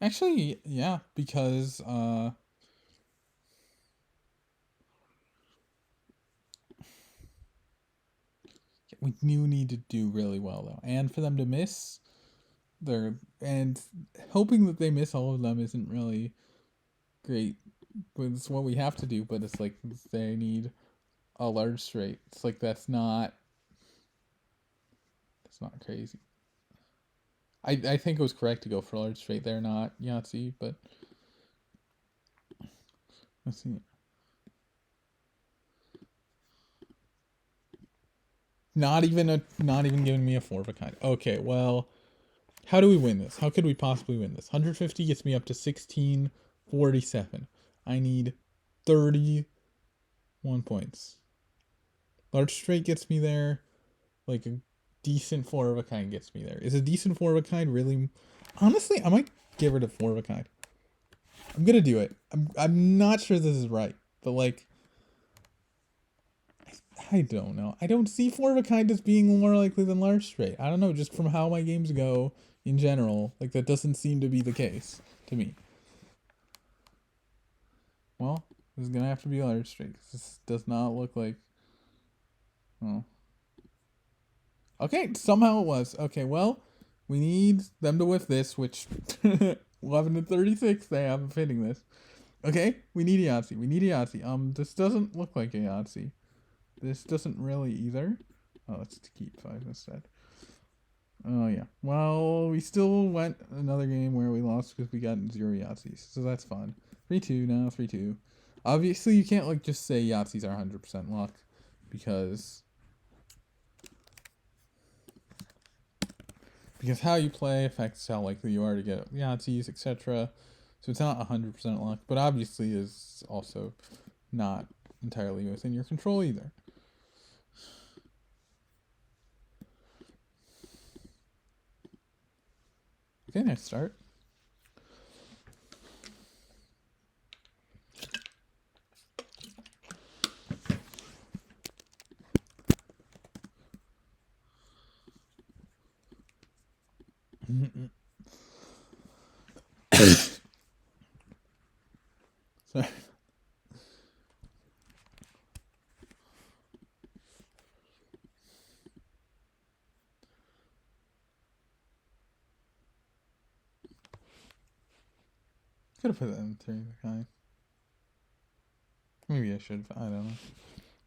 Actually, yeah, because we do need to do really well though, and for them to miss, and hoping that they miss all of them isn't really great. But it's what we have to do. But it's like they need a large straight. It's like that's not crazy. I think it was correct to go for a large straight there, not Yahtzee, but let's see. Not even giving me a 4 of a kind. Okay, well, How do we win this? How could we possibly win this? 150 gets me up to 1647. I need 31 points. Large straight gets me there. Like a decent four of a kind gets me there. Is a decent four of a kind really? Honestly, I might get rid of four of a kind. I'm gonna do it. I'm not sure this is right, but like I don't know. I don't see four of a kind as being more likely than large straight. I don't know, just from how my games go in general, like that doesn't seem to be the case to me. Well, this is gonna have to be large straight. This does not look like. Oh. Okay, somehow it was. Okay, well, we need them to whiff this, which 11 to 36 they have of hitting this. Okay, we need a Yahtzee. We need a Yahtzee. This doesn't look like a Yahtzee. This doesn't really either. Oh, let's keep 5 instead. Oh, yeah. Well, we still went another game where we lost because we got 0 Yahtzees. So that's fun. 3-2 now, 3-2. Obviously, you can't, like, just say Yahtzees are 100% luck. Because how you play affects how likely you are to get Yahtzees, etc. So it's not 100% luck. But obviously is also not entirely within your control either. Okay, nice start. Sorry. Could have put that in 3 of a kind. Maybe I should have. I don't know.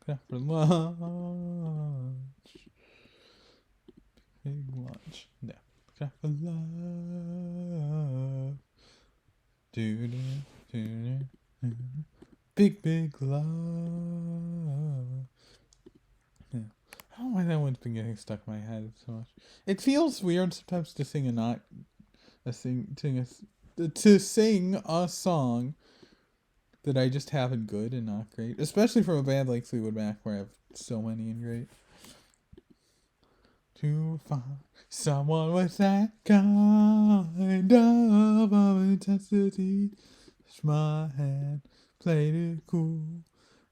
Could have for lunch. Big lunch. No. Could have for love. Do do do do. Big love. Yeah. I don't know why that one's been getting stuck in my head so much. It feels weird sometimes to sing to sing a song that I just have in good and not great, especially from a band like Fleetwood Mac where I have so many in great. To find someone with that kind of intensity, touch my hand, played it cool.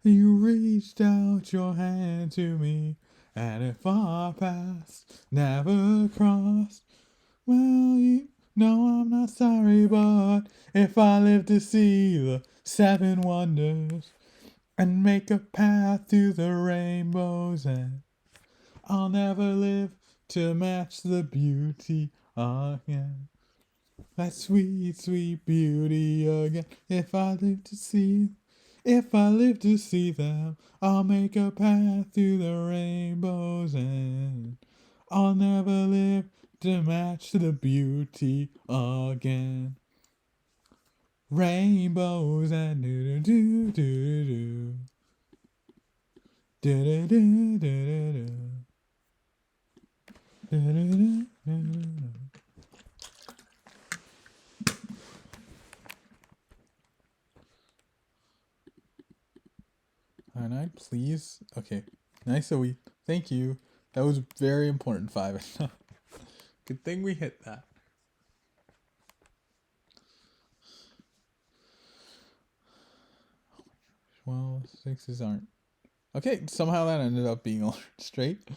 You reached out your hand to me, and if our paths never crossed, well, you know I'm not sorry, but if I live to see the 7 wonders and make a path through the rainbow's end, I'll never live to match the beauty again. That sweet, sweet beauty again. If I live to see them, I'll make a path through the rainbow's end. I'll never live to match the beauty again. Rainbows and do do do do do do do do do do. Alright, please. Okay, nice. So thank you. That was very important. 5. Good thing we hit that. Well, 6s aren't. Okay, somehow that ended up being all straight.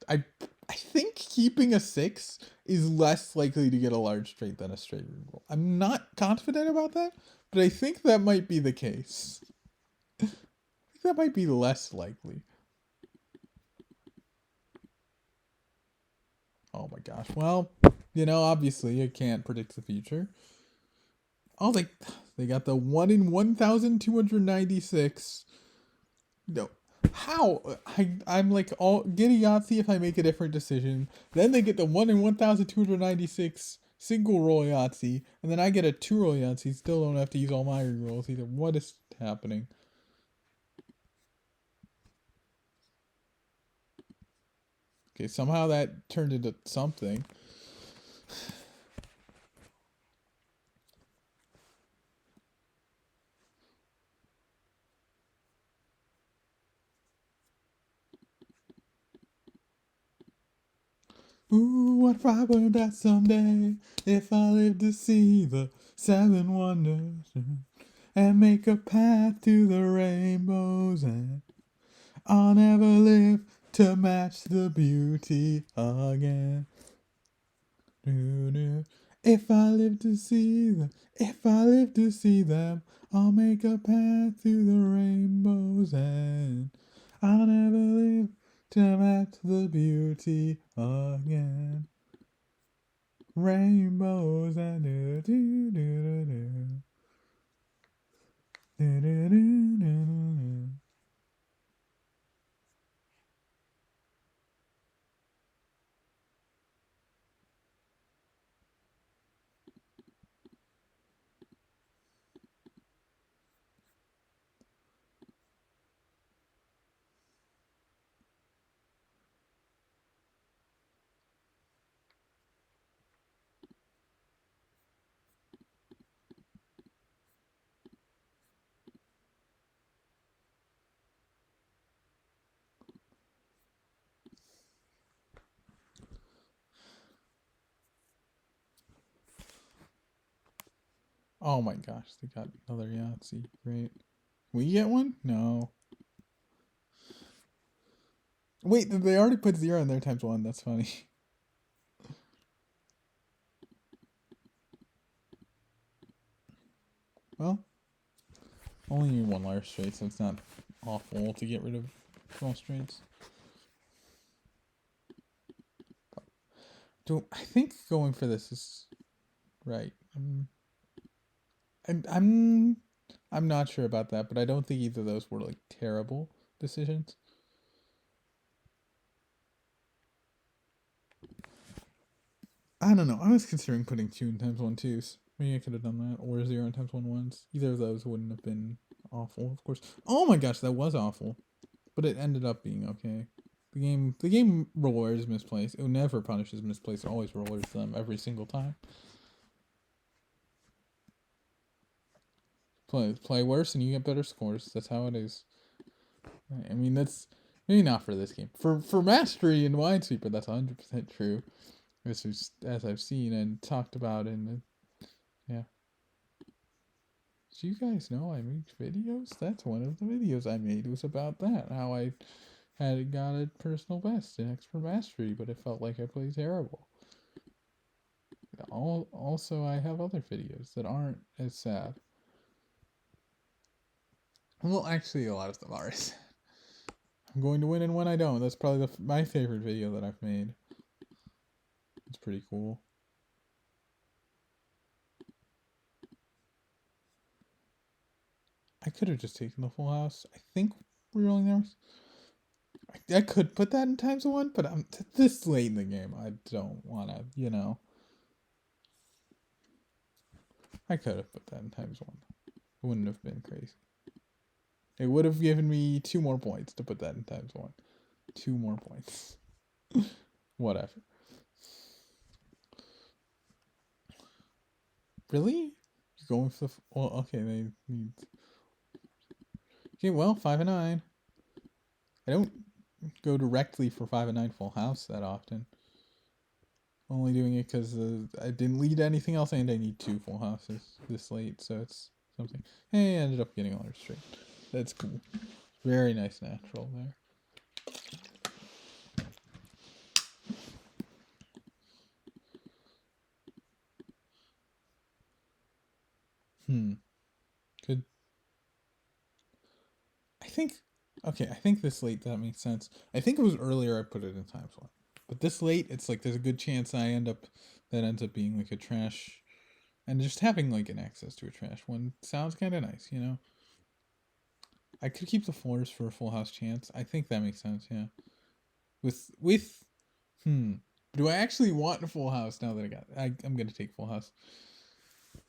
I think keeping a 6 is less likely to get a large straight than a straight reroll. I'm not confident about that, but I think that might be the case. I think that might be less likely. Oh my gosh. Well, obviously I can't predict the future. Oh, they got the 1 in 1,296. No. How? I'm like all get a Yahtzee if I make a different decision. Then they get the 1 in 1,296 single roll Yahtzee, and then I get a 2-roll Yahtzee. Still don't have to use all my rerolls either. What is happening? Okay, somehow that turned into something. Ooh, what if I burned out someday? If I live to see the seven wonders and make a path to the rainbow's end, I'll never live to match the beauty again. If I live to see them, if I live to see them, I'll make a path to the rainbow's end. I'll never live to match the beauty again. Rainbows and do do do do do do do do. Oh my gosh, they got another Yahtzee. Great. We get one? No. Wait, did they already put 0 in there times 1? That's funny. Well, only one large straight, so it's not awful to get rid of small straights. I think going for this is right. I'm I'm not sure about that, but I don't think either of those were like terrible decisions. I don't know. I was considering putting 2 in times 1 twos. Maybe I could have done that, or 0 in times 1 ones. Either of those wouldn't have been awful, of course. Oh my gosh, that was awful, but it ended up being okay. The game rewards misplace. It never punishes misplace. It always rewards them every single time. Play worse and you get better scores. That's how it is. I mean, that's maybe not for this game. For mastery and Minesweeper, that's 100% true. As I've seen and talked about in the, yeah. Do you guys know I make videos? That's one of the videos I made. It was about that. How I had got a personal best in expert mastery, but it felt like I played terrible. Also, I have other videos that aren't as sad. Well, actually, a lot of them are. I'm going to win and when I don't. That's probably my favorite video that I've made. It's pretty cool. I could have just taken the full house. I think rerolling there. I could put that in times 1, but I'm this late in the game. I don't want to, I could have put that in times 1. It wouldn't have been crazy. It would have given me 2 more points to put that in times 1. 2 more points. Whatever. Really? You're going for the... Well, okay, they need... Okay, well, 5 and 9. I don't go directly for 5 and 9 full house that often. Only doing it because I didn't lead anything else and I need 2 full houses this late, so it's something. Hey, I ended up getting a large straight. That's cool. Very nice natural there. Good. I think this late that makes sense. I think it was earlier I put it in times 1. But this late, it's like there's a good chance that ends up being like a trash, and just having like an access to a trash one sounds kind of nice, I could keep the 4s for a full house chance. I think that makes sense, yeah. Do I actually want a full house now that I'm gonna take full house.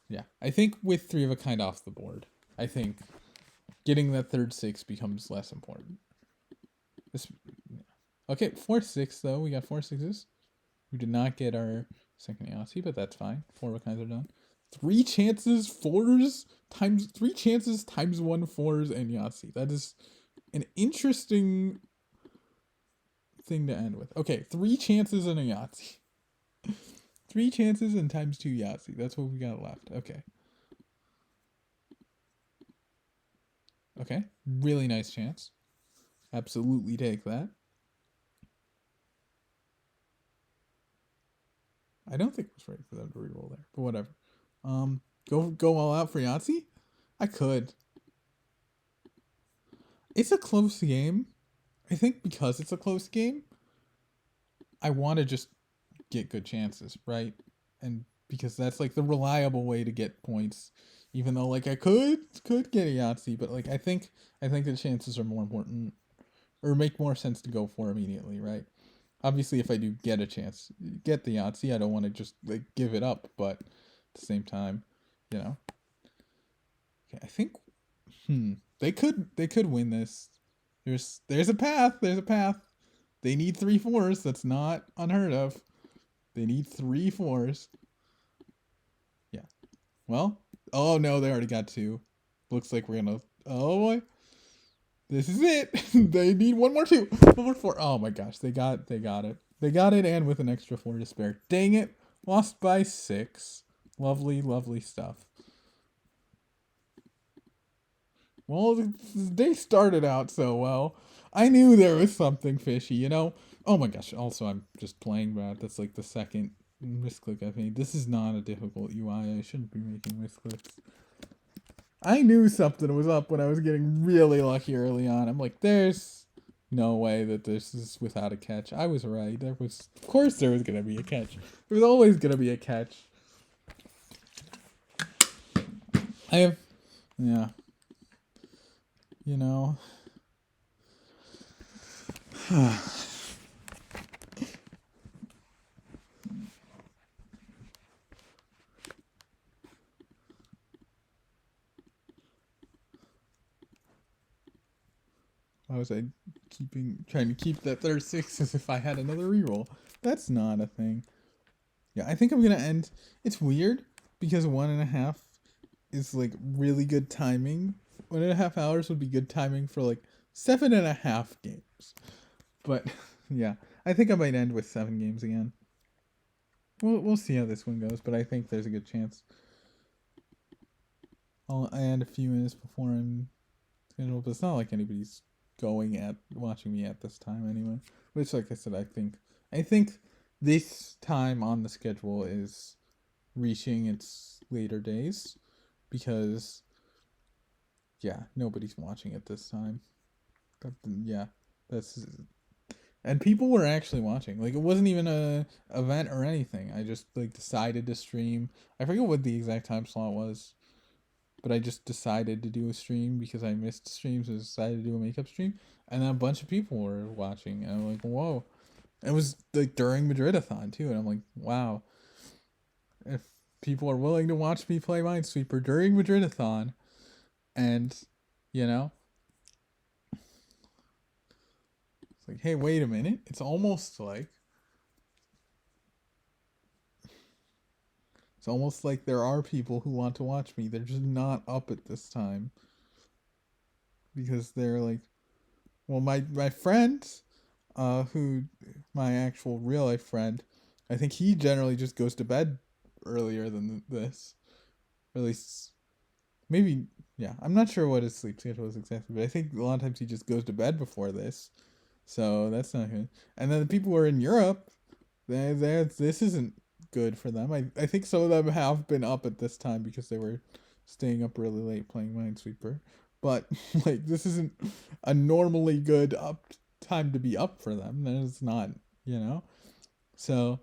Yeah, I think with 3 of a kind off the board, I think getting that third 6 becomes less important. Okay, 4-6 though. We got 4 6s. We did not get our second Yahtzee, but that's fine. 4 of a kinds are done. 3 chances, 4s times 3 chances times 1 4s and Yahtzee. That is an interesting thing to end with. Okay, 3 chances in a Yahtzee. 3 chances and times 2 Yahtzee. That's what we got left. Okay. Okay. Really nice chance. Absolutely take that. I don't think it was right for them to reroll there, but whatever. Go all out for Yahtzee? I could. It's a close game. I think because it's a close game, I want to just get good chances, right? And because that's like the reliable way to get points. Even though like I could get a Yahtzee, but like I think the chances are more important or make more sense to go for immediately, right? Obviously, if I do get a chance, get the Yahtzee, I don't want to just like give it up, but at the same time, you know. Okay, I think they could win this. There's a path. There's a path. They need 3 4s. That's not unheard of. They need 3 4s. Yeah. Well. Oh no, they already got 2. Looks like we're gonna. Oh boy. This is it. They need 1 more 2. 1 more 4. Oh my gosh, they got it. They got it, and with an extra 4 to spare. Dang it. Lost by 6. Lovely, lovely stuff. Well, they started out so well. I knew there was something fishy, you know? Oh my gosh, also, I'm just playing bad. That's like the second misclick I've made. This is not a difficult UI. I shouldn't be making misclicks. I knew something was up when I was getting really lucky early on. I'm like, there's no way that this is without a catch. I was right. Of course, there was going to be a catch. There was always going to be a catch. Yeah. You know. Why was I trying to keep that third 6 as if I had another reroll? That's not a thing. Yeah, I think I'm gonna end. It's weird because 1.5 is like really good timing. 1.5 hours would be good timing for like 7.5 games. But yeah, I think I might end with 7 games again. We'll see how this one goes, but I think there's a good chance. I'll end a few minutes before I'm scheduled, but it's not like anybody's watching me at this time anyway. Which, like I said, I think this time on the schedule is reaching its later days because yeah, nobody's watching at this time. Yeah, that's and people were actually watching. Like it wasn't even a event or anything. I just like decided to stream. I forget what the exact time slot was, but I just decided to do a stream because I missed streams. So I decided to do a makeup stream, and then a bunch of people were watching, and I'm like, whoa! It was like during Madridathon too, and I'm like, wow! If people are willing to watch me play Minesweeper during Madridathon, and you know, it's like, hey, wait a minute! It's almost like there are people who want to watch me. They're just not up at this time because they're like, well, my friend, who my actual real life friend, I think he generally just goes to bed earlier than this, or at least maybe. Yeah, I'm not sure what his sleep schedule is exactly, but I think a lot of times he just goes to bed before this, so that's not good. And then the people who are in Europe, this isn't good for them. I think some of them have been up at this time because they were staying up really late playing Minesweeper. But like this isn't a normally good up time to be up for them. Then it's not, you know. So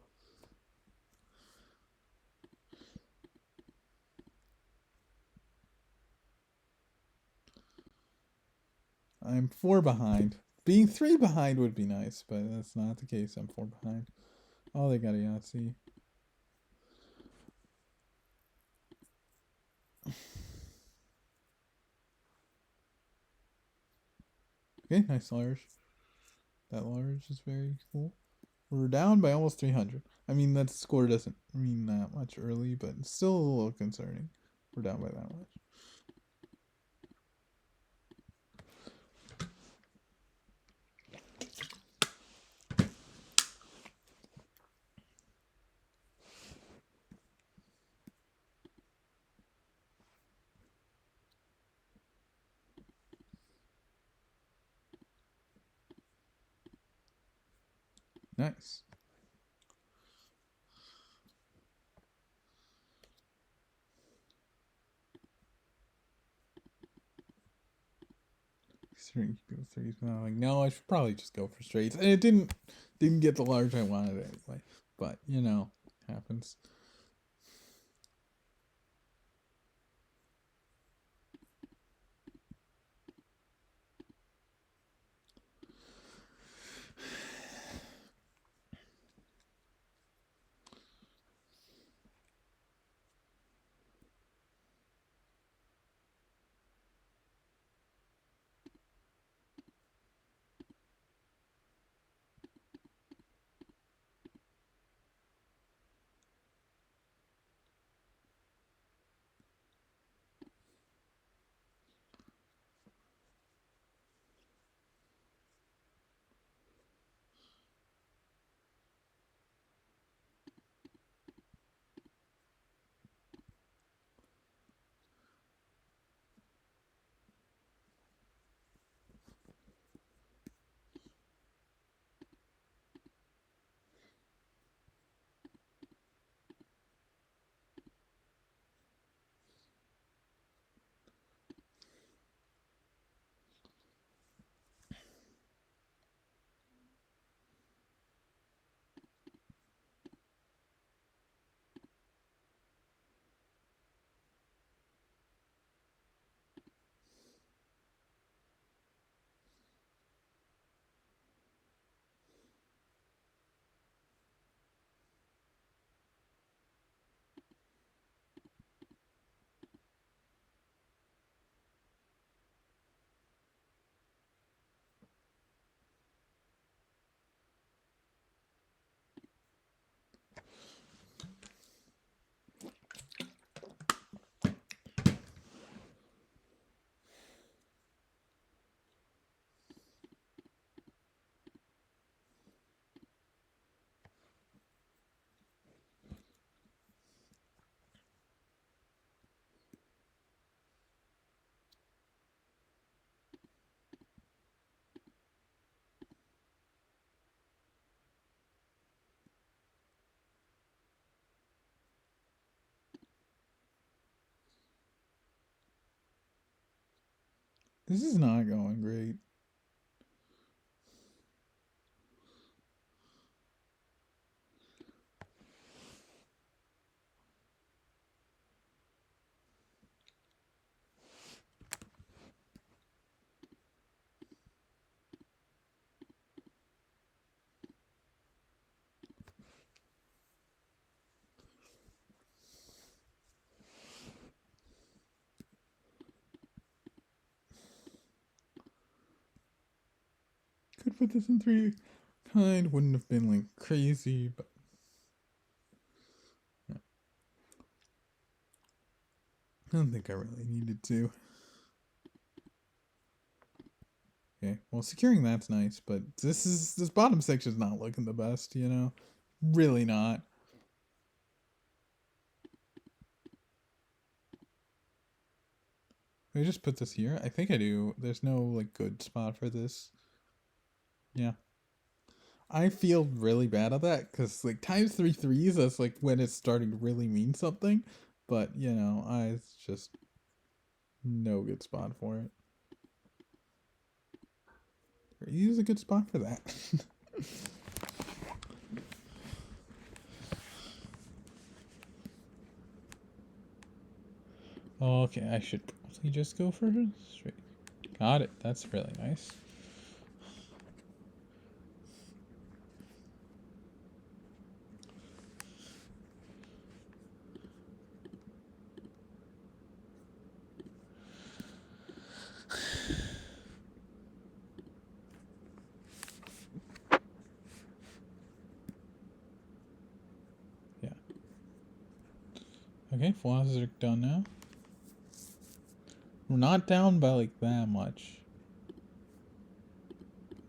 I'm 4 behind. Being 3 behind would be nice, but that's not the case. I'm 4 behind. Oh, they got a Yahtzee. Okay, nice large. That large is very cool. We're down by almost 300. I mean, that score doesn't mean that much early, but it's still a little concerning. We're down by that much. Nice. Straight people threes, but I'm like, no, I should probably just go for straights. And it didn't get the large I wanted anyway. But you know, happens. This is not going great. Could put this in three. Kind wouldn't have been like crazy, but yeah. I don't think I really needed to. Okay, well, securing that's nice, but this bottom section's not looking the best, you know, really not. I just put this here. I think I do. There's no like good spot for this. Yeah. I feel really bad at that because like times three threes, that's like when it's starting to really mean something. But you know, it's just no good spot for it. Use a good spot for that. Okay, I should probably just go for straight. Got it. That's really nice. Yeah. Okay, flosses are done now. We're not down by like that much.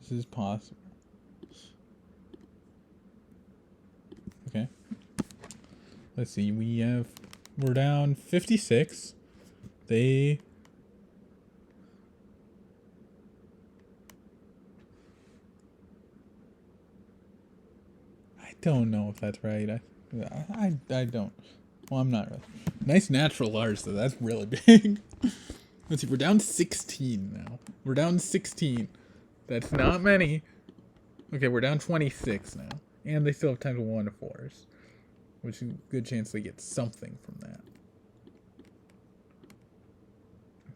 This is possible. Okay. Let's see. We're down 56. They don't know if that's right. I don't. Well, I'm not really. Nice natural large, though. That's really big. Let's see. We're down 16 now. We're down 16. That's not many. Okay, we're down 26 now. And they still have time to 1 to 4s. Which is a good chance they get something from that.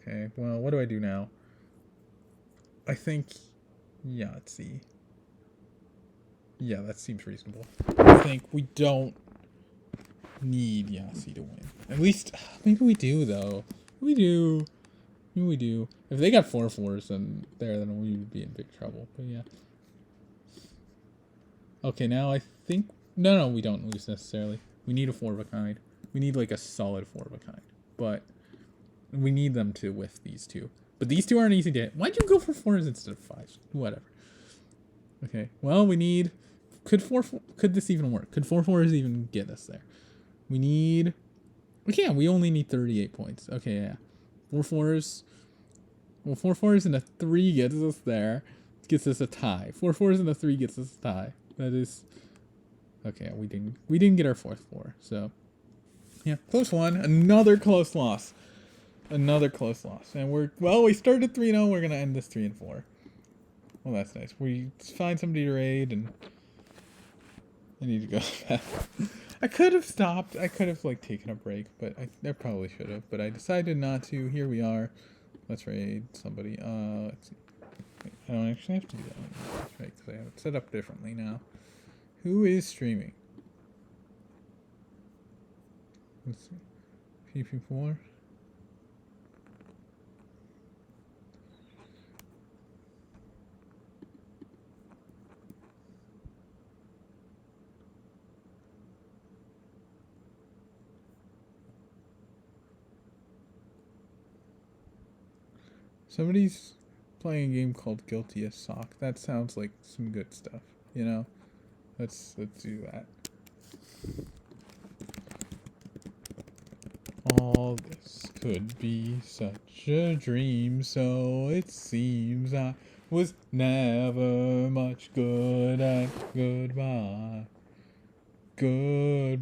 Okay, well, what do I do now? I think Yahtzee. Yeah, that seems reasonable. I think we don't need Yahtzee to win. At least, maybe we do, though. We do. Maybe we do. If they got 4-4s then we would be in big trouble. But yeah. Okay, now I think... No, we don't lose necessarily. We need a 4 of a kind. We need, like, a solid 4 of a kind. But we need them to with these two. But these two aren't easy to hit. Why'd you go for 4s instead of 5s? Whatever. Okay, well, we need... Could this even work? Could 4-4s even get us there? We need... Yeah, we only need 38 points. Okay, yeah. 4-4s... Well, 4-4s and a 3 gets us there. Gets us a tie. 4-4s and a 3 gets us a tie. That is... Okay, we didn't get our 4th 4, so... Yeah, close one. Another close loss. Another close loss. And we started 3-0. We're going to end this 3-4. Well, that's nice. We find somebody to raid, and I need to go back. I could have stopped. I could have, like, taken a break, but I probably should have. But I decided not to. Here we are. Let's raid somebody. Let's see. Wait, I don't actually have to do that anymore. That's right, because I have it set up differently now. Who is streaming? Let's see. PP4. Somebody's playing a game called Guilty as Sock. That sounds like some good stuff, you know? Let's do that. All this could be such a dream, so it seems I was never much good at goodbye. Goodbye.